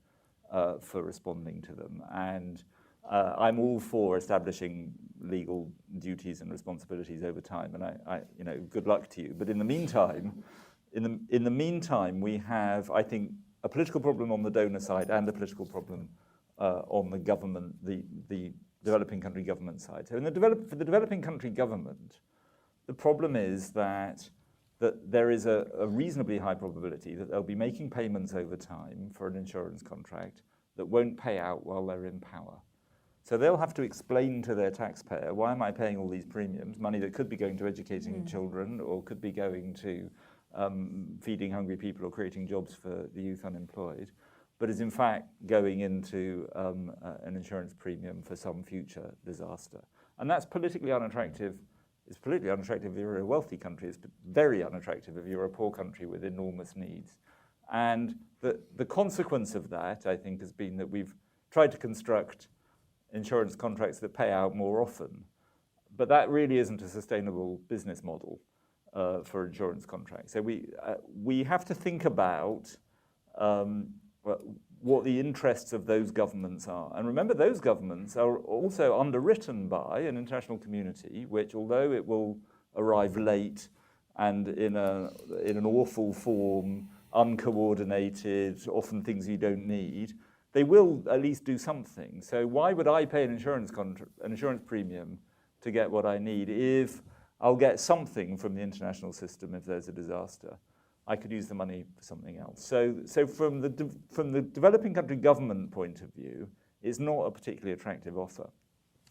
for responding to them. And I'm all for establishing legal duties and responsibilities over time, and I good luck to you. But in the meantime, we have, I think, a political problem on the donor side and a political problem on the government, the developing country government side. So for the developing country government, the problem is that there is a reasonably high probability that they'll be making payments over time for an insurance contract that won't pay out while they're in power. So they'll have to explain to their taxpayer, why am I paying all these premiums, money that could be going to educating children or could be going to feeding hungry people or creating jobs for the youth unemployed, but is in fact going into an insurance premium for some future disaster. And that's politically unattractive. It's politically unattractive if you're a wealthy country. It's very unattractive if you're a poor country with enormous needs. And the consequence of that, I think, has been that we've tried to construct insurance contracts that pay out more often. But that really isn't a sustainable business model for insurance contracts. So we have to think about what the interests of those governments are. And remember, those governments are also underwritten by an international community, which, although it will arrive late and in an awful form, uncoordinated, often things you don't need, they will at least do something. So why would I pay an insurance premium to get what I need if I'll get something from the international system if there's a disaster? I could use the money for something else. So from the developing country government point of view, it's not a particularly attractive offer.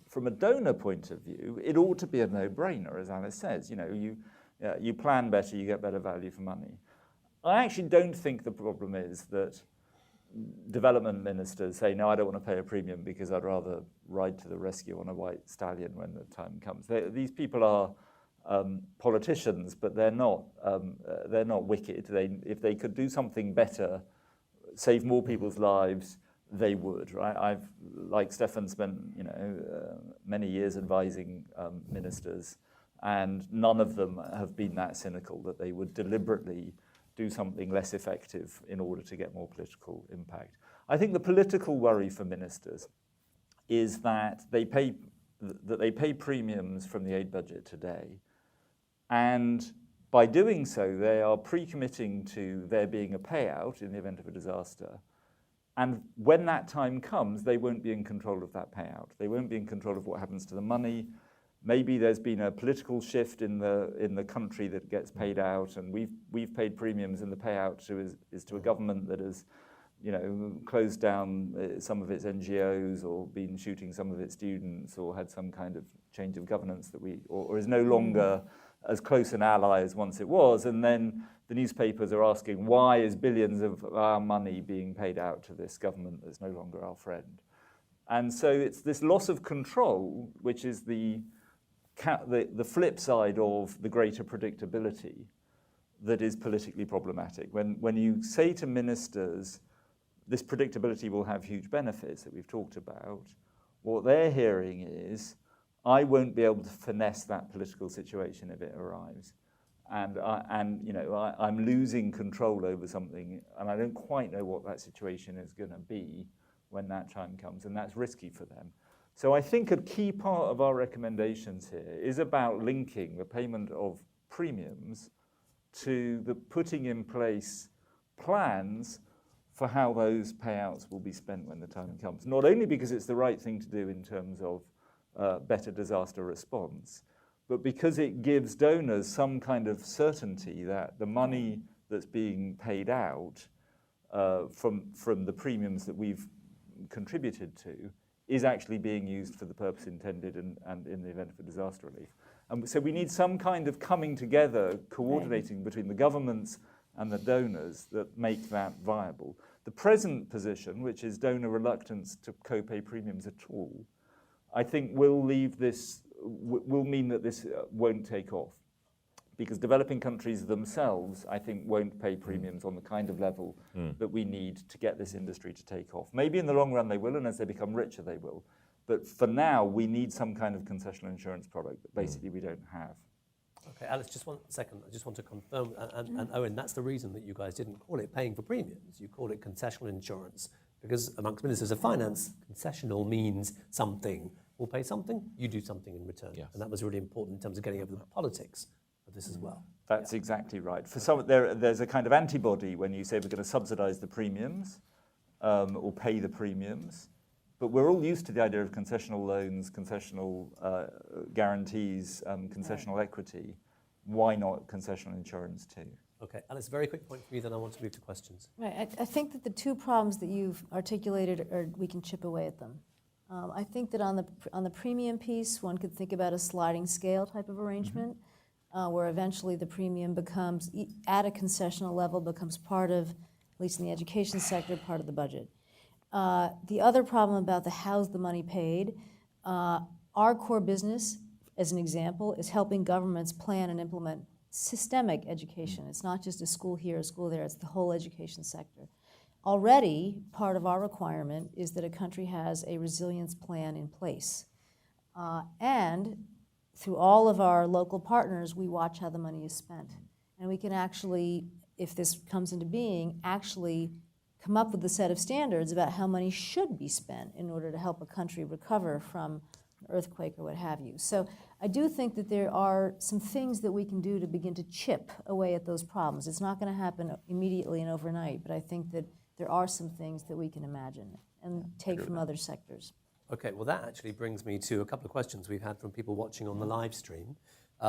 From a donor point of view, it ought to be a no-brainer, as Alice says. You plan better, you get better value for money. I actually don't think the problem is that development ministers say, no, I don't want to pay a premium because I'd rather ride to the rescue on a white stallion when the time comes. These people are politicians, but they're not wicked. If they could do something better, save more people's lives, they would. Right? I've, like Stefan, spent many years advising ministers, and none of them have been that cynical that they would deliberately do something less effective in order to get more political impact. I think the political worry for ministers is that they pay premiums from the aid budget today, and by doing so, they are pre-committing to there being a payout in the event of a disaster. And when that time comes, they won't be in control of that payout. They won't be in control of what happens to the money. Maybe there's been a political shift in the country that gets paid out, and we've paid premiums, and the payout is to a government that has, closed down some of its NGOs, or been shooting some of its students, or had some kind of change of governance or is no longer as close an ally as once it was. And then the newspapers are asking, why is billions of our money being paid out to this government that's no longer our friend? And so it's this loss of control, which is the flip side of the greater predictability, that is politically problematic. When you say to ministers, this predictability will have huge benefits that we've talked about, what they're hearing is, I won't be able to finesse that political situation if it arrives. and I'm losing control over something, and I don't quite know what that situation is going to be when that time comes, and that's risky for them. So I think a key part of our recommendations here is about linking the payment of premiums to the putting in place plans for how those payouts will be spent when the time comes. Not only because it's the right thing to do in terms of better disaster response, but because it gives donors some kind of certainty that the money that's being paid out from the premiums that we've contributed to is actually being used for the purpose intended and in the event of a disaster relief. And so we need some kind of coming together, coordinating between the governments and the donors that make that viable. The present position, which is donor reluctance to co-pay premiums at all, I think will leave this, will mean that this won't take off. Because developing countries themselves, I think, won't pay premiums on the kind of level that we need to get this industry to take off. Maybe in the long run they will, and as they become richer they will. But for now, we need some kind of concessional insurance product that basically we don't have. Okay, Alice, just 1 second. I just want to confirm, and Owen, that's the reason that you guys didn't call it paying for premiums. You called it concessional insurance, because amongst ministers of finance, concessional means something. We'll pay something, you do something in return. Yes. And that was really important in terms of getting over the politics of this as well. That's exactly right. For some, there's a kind of antibody when you say we're going to subsidize the premiums or pay the premiums. But we're all used to the idea of concessional loans, concessional guarantees, concessional equity. Why not concessional insurance too? Okay, Alice, very quick point for you, then I want to move to questions. Right, I think that the two problems that you've articulated, we can chip away at them. I think that on the premium piece, one could think about a sliding scale type of arrangement, where eventually the premium becomes, at a concessional level, becomes part of, at least in the education sector, part of the budget. The other problem about how's the money paid, our core business, as an example, is helping governments plan and implement systemic education. It's not just a school here, a school there, it's the whole education sector. Already, part of our requirement is that a country has a resilience plan in place. And through all of our local partners, we watch how the money is spent. And we can actually, if this comes into being, actually come up with a set of standards about how money should be spent in order to help a country recover from an earthquake or what have you. So I do think that there are some things that we can do to begin to chip away at those problems. It's not going to happen immediately and overnight, but I think that there are some things that we can imagine and take from other sectors. Okay, well that actually brings me to a couple of questions we've had from people watching on the live stream.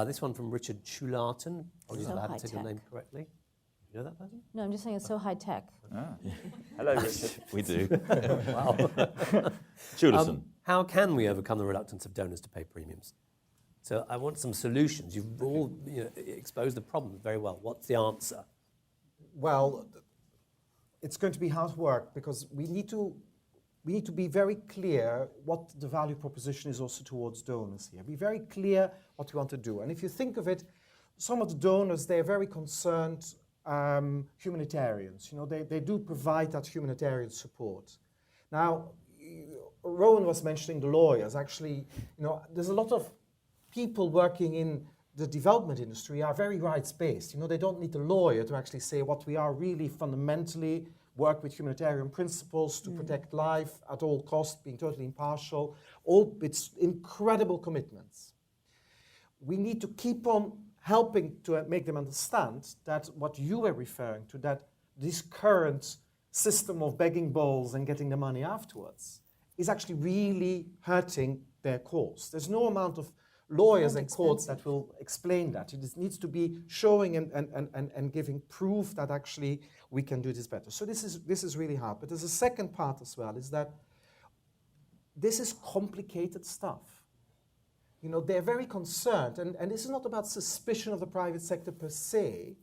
This one from Richard Chularton. Apologies if I haven't taken the name correctly. You know that person? No, I'm just saying it's so high tech. Hello, Richard. We do. Wow. Chulison. How can we overcome the reluctance of donors to pay premiums? So I want some solutions. You've all exposed the problem very well. What's the answer? Well, it's going to be hard work because we need to be very clear what the value proposition is also towards donors here. Be very clear what we want to do. And if you think of it, some of the donors, they're very concerned humanitarians. They do provide that humanitarian support. Now, Rowan was mentioning the lawyers. Actually, there's a lot of people working in the development industry are very rights-based. They don't need a lawyer to actually say what we are really fundamentally work with humanitarian principles to protect life at all costs, being totally impartial, all with incredible commitments. We need to keep on helping to make them understand that what you were referring to, that this current system of begging bowls and getting the money afterwards is actually really hurting their cause. There's no amount of lawyers and courts that will explain that. It needs to be showing and giving proof that actually we can do this better. So this is really hard. But there's a second part as well, is that this is complicated stuff. They're very concerned, and this is not about suspicion of the private sector per se,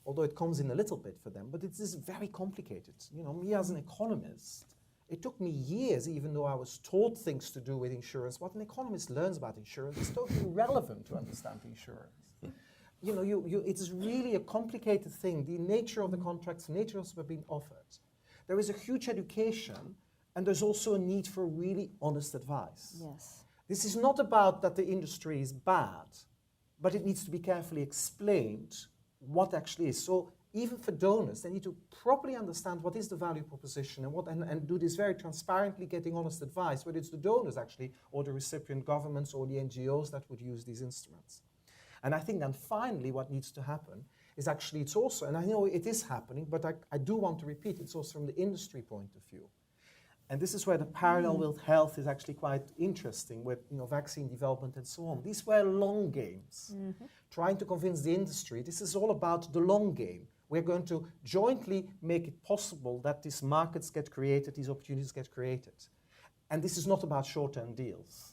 although it comes in a little bit for them, but it is very complicated. Me as an economist, it took me years, even though I was taught things to do with insurance. What an economist learns about insurance is totally irrelevant to understand insurance. It's really a complicated thing. The nature of the contracts, the nature of what's being offered. There is a huge education, and there's also a need for really honest advice. Yes. This is not about that the industry is bad. but it needs to be carefully explained what actually is. So even for donors, they need to properly understand what is the value proposition and do this very transparently, getting honest advice, whether it's the donors actually or the recipient governments or the NGOs that would use these instruments. And I think then finally what needs to happen is actually it's also, and I know it is happening, but I do want to repeat, it's also from the industry point of view. And this is where the parallel with health is actually quite interesting with vaccine development and so on. These were long games. Trying to convince the industry, this is all about the long game. We're going to jointly make it possible that these markets get created, these opportunities get created. And this is not about short-term deals.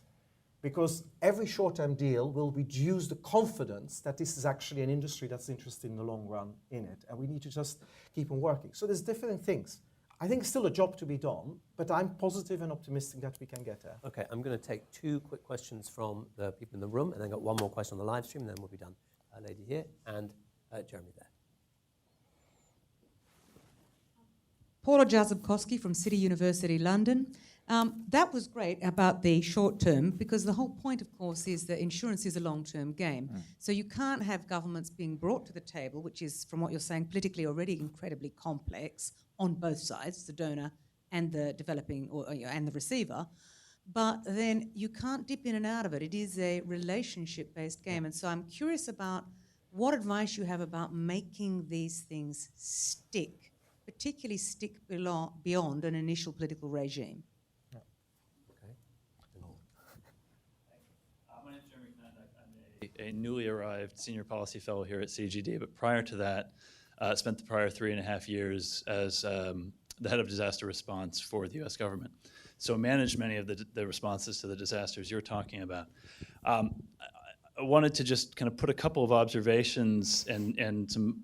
Because every short-term deal will reduce the confidence that this is actually an industry that's interested in the long run in it. And we need to just keep on working. So there's different things. I think it's still a job to be done, but I'm positive and optimistic that we can get there. Okay, I'm going to take 2 quick questions from the people in the room, and then got one more question on the live stream, and then we'll be done. A lady here, and Jeremy there. Paula Jazabkowski from City University, London. That was great about the short term, because the whole point, of course, is that insurance is a long-term game. So you can't have governments being brought to the table, which is, from what you're saying, politically already incredibly complex on both sides, the donor and the developing and the receiver. But then you can't dip in and out of it. It is a relationship-based game. And so I'm curious about what advice you have about making these things stick, particularly stick beyond an initial political regime. My name is Jeremy Fernandek. I'm a newly arrived senior policy fellow here at CGD, but prior to that, spent the prior 3.5 years as the head of disaster response for the U.S. government. So managed many of the responses to the disasters you're talking about. I wanted to just kind of put a couple of observations and some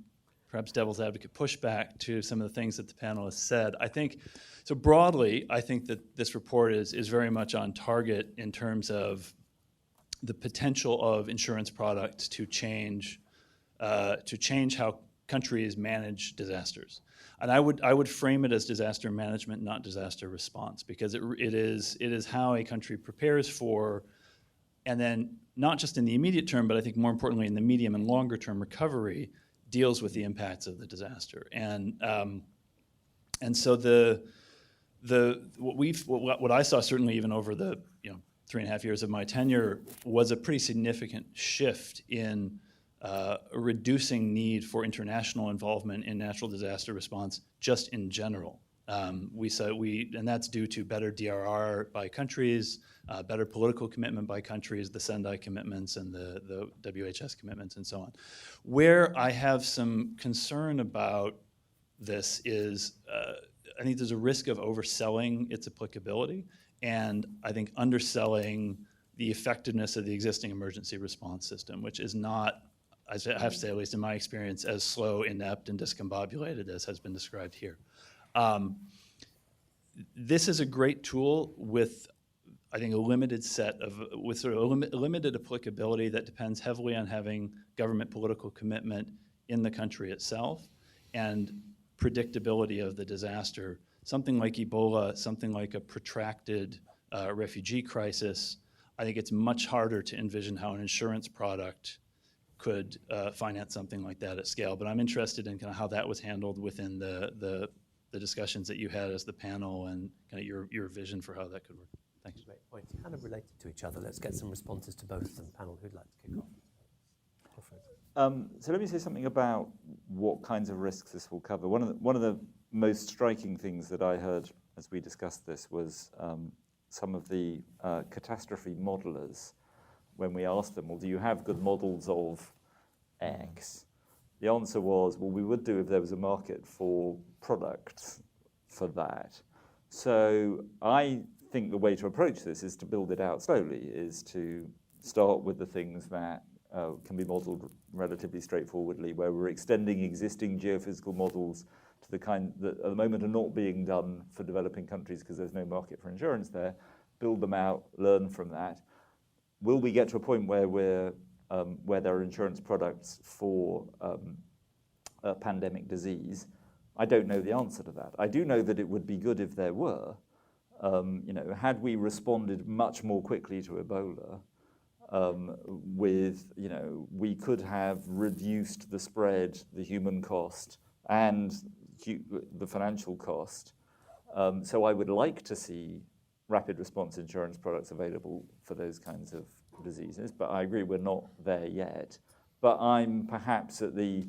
perhaps devil's advocate pushback to some of the things that the panel has said. I think, so broadly, I think that this report is very much on target in terms of the potential of insurance products to change how countries manage disasters. And I would frame it as disaster management, not disaster response, because it is how a country prepares for, and then not just in the immediate term, but I think more importantly in the medium and longer term recovery, deals with the impacts of the disaster. And so what I saw certainly even over the 3.5 years of my tenure was a pretty significant shift in reducing need for international involvement in natural disaster response just in general. And that's due to better DRR by countries, better political commitment by countries, the Sendai commitments and the WHS commitments and so on. Where I have some concern about this is I think there's a risk of overselling its applicability, and I think underselling the effectiveness of the existing emergency response system, which is not, I have to say, at least in my experience, as slow, inept, and discombobulated as has been described here. This is a great tool with, I think, a limited set of, with sort of a limited applicability that depends heavily on having government political commitment in the country itself and predictability of the disaster. Something like Ebola, something like a protracted refugee crisis, I think it's much harder to envision how an insurance product could finance something like that at scale. But I'm interested in kind of how that was handled within the discussions that you had as the panel and kind of your vision for how that could work. Thanks. Great points. Kind of related to each other. Let's get some responses to both of them. Panel, who'd like to kick off? So let me say something about what kinds of risks this will cover. One of the most striking things that I heard as we discussed this was some of the catastrophe modelers, when we asked them, well, do you have good models of X? The answer was, well, we would do if there was a market for products for that. So I think the way to approach this is to build it out slowly, is to start with the things that can be modeled relatively straightforwardly, where we're extending existing geophysical models to the kind that at the moment are not being done for developing countries because there's no market for insurance there. Build them out, learn from that. Will we get to a point where where there are insurance products for a pandemic disease? I don't know the answer to that. I do know that it would be good if there were. Had we responded much more quickly to Ebola, with, we could have reduced the spread, the human cost, and the financial cost. So I would like to see rapid response insurance products available for those kinds of diseases, but I agree we're not there yet. But I'm perhaps at the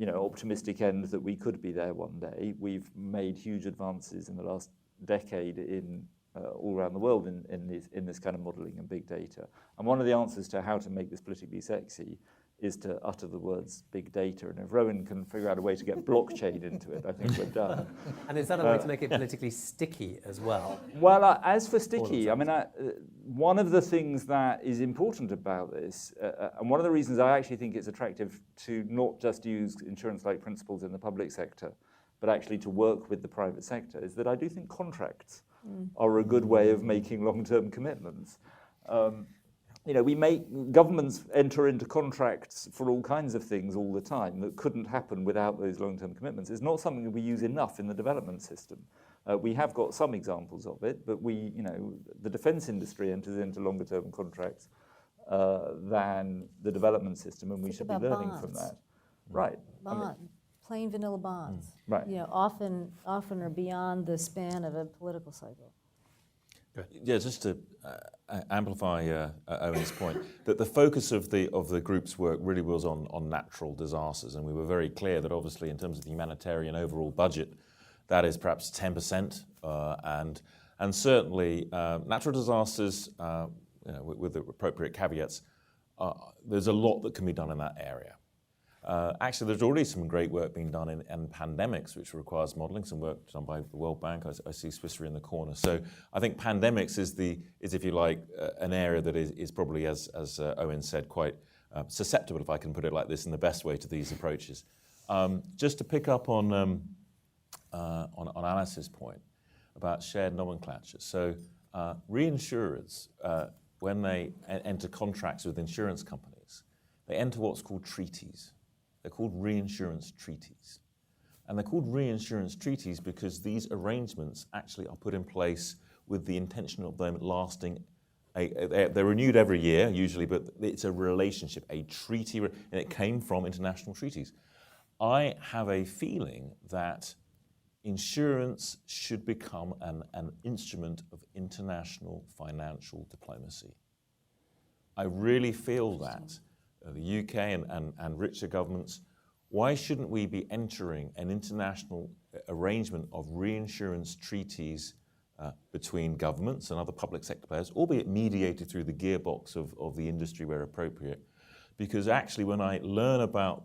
optimistic end that we could be there one day. We've made huge advances in the last decade in all around the world in this kind of modelling and big data. And one of the answers to how to make this politically sexy is to utter the words big data. And if Rowan can figure out a way to get blockchain into it, I think we're done. And is that a way to make it politically sticky as well? Well, as for sticky, I mean, one of the things that is important about this, and one of the reasons I actually think it's attractive to not just use insurance-like principles in the public sector, but actually to work with the private sector, is that I do think contracts are a good way of making long-term commitments. Governments enter into contracts for all kinds of things all the time that couldn't happen without those long-term commitments. It's not something that we use enough in the development system. We have got some examples of it, but the defense industry enters into longer-term contracts than the development system, and we should be learning from that. Right. Plain vanilla bonds. Right. Often are beyond the span of a political cycle. Yeah, just to amplify Owen's point, that the focus of the group's work really was on natural disasters, and we were very clear that obviously in terms of the humanitarian overall budget, that is perhaps 10%, and certainly natural disasters, with the appropriate caveats, there's a lot that can be done in that area. Actually, there's already some great work being done in pandemics, which requires modelling, some work done by the World Bank. I see Swissery in the corner. So I think pandemics is if you like, an area that is probably, as Owen said, quite susceptible, if I can put it like this, in the best way to these approaches. Just to pick up on Alice's point about shared nomenclature. So reinsurers, when they enter contracts with insurance companies, they enter what's called treaties. They're called reinsurance treaties. And they're called reinsurance treaties because these arrangements actually are put in place with the intention of them lasting. They're renewed every year, usually, but it's a relationship, a treaty, and it came from international treaties. I have a feeling that insurance should become an instrument of international financial diplomacy. I really feel that. The UK and richer governments, why shouldn't we be entering an international arrangement of reinsurance treaties between governments and other public sector players, albeit mediated through the gearbox of the industry where appropriate? Because actually when I learn about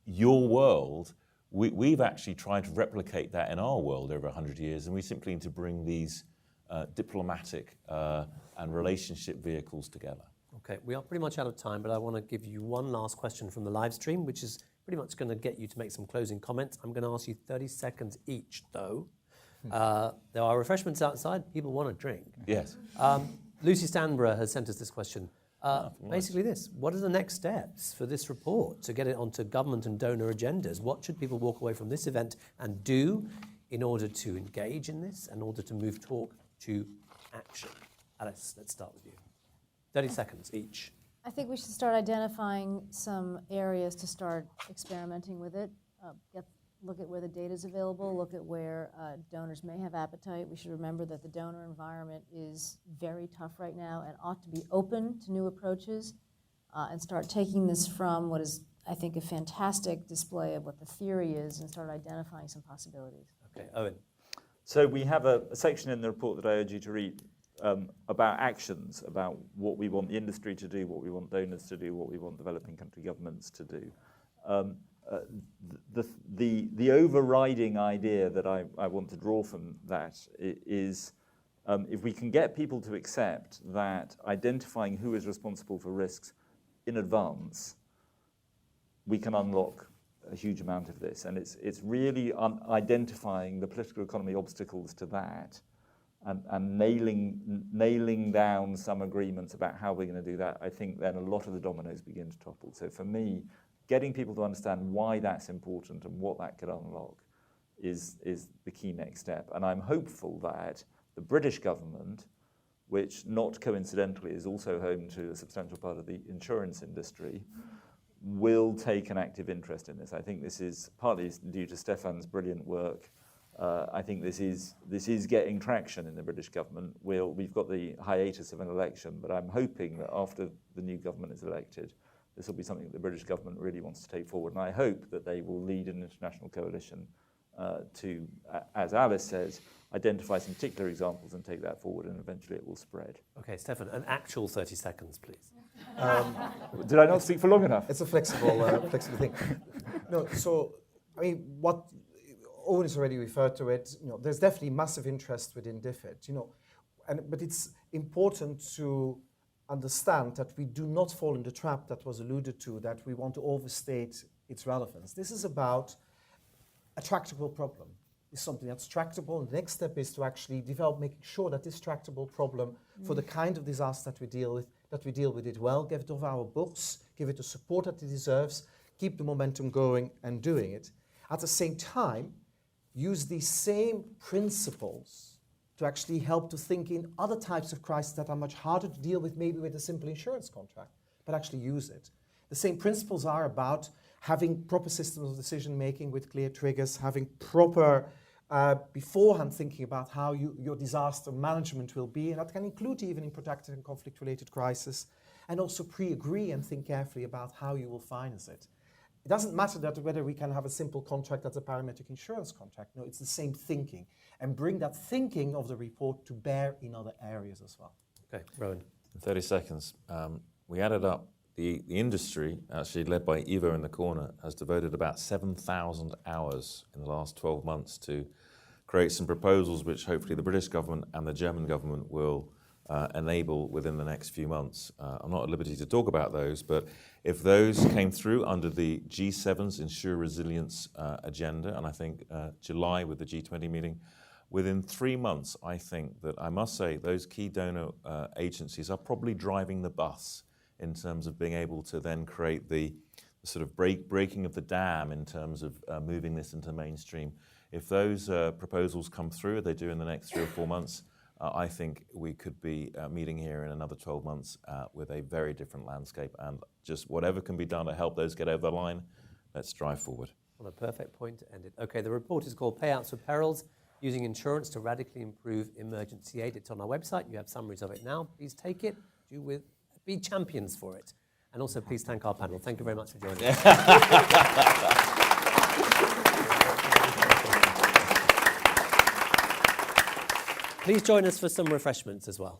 your world, we've actually tried to replicate that in our world over 100 years, and we simply need to bring these diplomatic and relationship vehicles together. Okay, we are pretty much out of time, but I want to give you one last question from the live stream, which is pretty much going to get you to make some closing comments. I'm going to ask you 30 seconds each, though. There are refreshments outside. People want a drink. Yes. Lucy Stanborough has sent us this question. Basically this, what are the next steps for this report to get it onto government and donor agendas? What should people walk away from this event and do in order to engage in this, in order to move talk to action? Alice, let's start with you. 30 seconds each. I think we should start identifying some areas to start experimenting with it. Look at where the data is available, look at where donors may have appetite. We should remember that the donor environment is very tough right now and ought to be open to new approaches and start taking this from what is, I think, a fantastic display of what the theory is and start identifying some possibilities. Okay, Owen. So we have a section in the report that I urge you to read about actions, about what we want the industry to do, what we want donors to do, what we want developing country governments to do. The overriding idea that I want to draw from that is if we can get people to accept that identifying who is responsible for risks in advance, we can unlock a huge amount of this. And it's really identifying the political economy obstacles to that and nailing down some agreements about how we're going to do that. I think then a lot of the dominoes begin to topple. So for me, getting people to understand why that's important and what that could unlock is the key next step. And I'm hopeful that the British government which not coincidentally is also home to a substantial part of the insurance industry, will take an active interest in this. I think this is partly due to Stefan's brilliant work. I think this is getting traction in the British government. We've got the hiatus of an election, but I'm hoping that after the new government is elected, this will be something that the British government really wants to take forward. And I hope that they will lead an international coalition to, as Alice says, identify some particular examples and take that forward, and eventually it will spread. Okay, Stefan, an actual 30 seconds, please. Did I not speak for long enough? It's a flexible thing. No, so I mean, what Owen has already referred to it. There's definitely massive interest within DFID. But it's important to understand that we do not fall in the trap that was alluded to, that we want to overstate its relevance. This is about a tractable problem. It's something that's tractable, and the next step is to actually develop, making sure that this tractable problem, for the kind of disaster that we deal with it well, give it off our books, give it the support that it deserves, keep the momentum going and doing it. At the same time, use these same principles to actually help to think in other types of crises that are much harder to deal with, maybe with a simple insurance contract, but actually use it. The same principles are about having proper systems of decision-making with clear triggers, having proper beforehand thinking about how your disaster management will be, and that can include even in protracted and conflict-related crisis, and also pre-agree and think carefully about how you will finance it. It doesn't matter that whether we can have a simple contract that's a parametric insurance contract. No, it's the same thinking, and bring that thinking of the report to bear in other areas as well. Okay, Rowan. In 30 seconds, we added up the industry, actually led by Ivo in the corner, has devoted about 7,000 hours in the last 12 months to create some proposals which hopefully the British government and the German government will enable within the next few months. I'm not at liberty to talk about those, but if those came through under the G7's Ensure Resilience agenda, and I think July with the G20 meeting, within 3 months, I think that I must say those key donor agencies are probably driving the bus in terms of being able to then create the sort of breaking of the dam in terms of moving this into mainstream. If those proposals come through, they do in the next 3 or 4 months, I think we could be meeting here in another 12 months with a very different landscape, and just whatever can be done to help those get over the line, let's drive forward. Well, a perfect point to end it. Okay, the report is called Payouts for Perils, Using Insurance to Radically Improve Emergency Aid. It's on our website. You have summaries of it now. Please take it. Be champions for it. And also please thank our panel. Thank you very much for joining us. Please join us for some refreshments as well.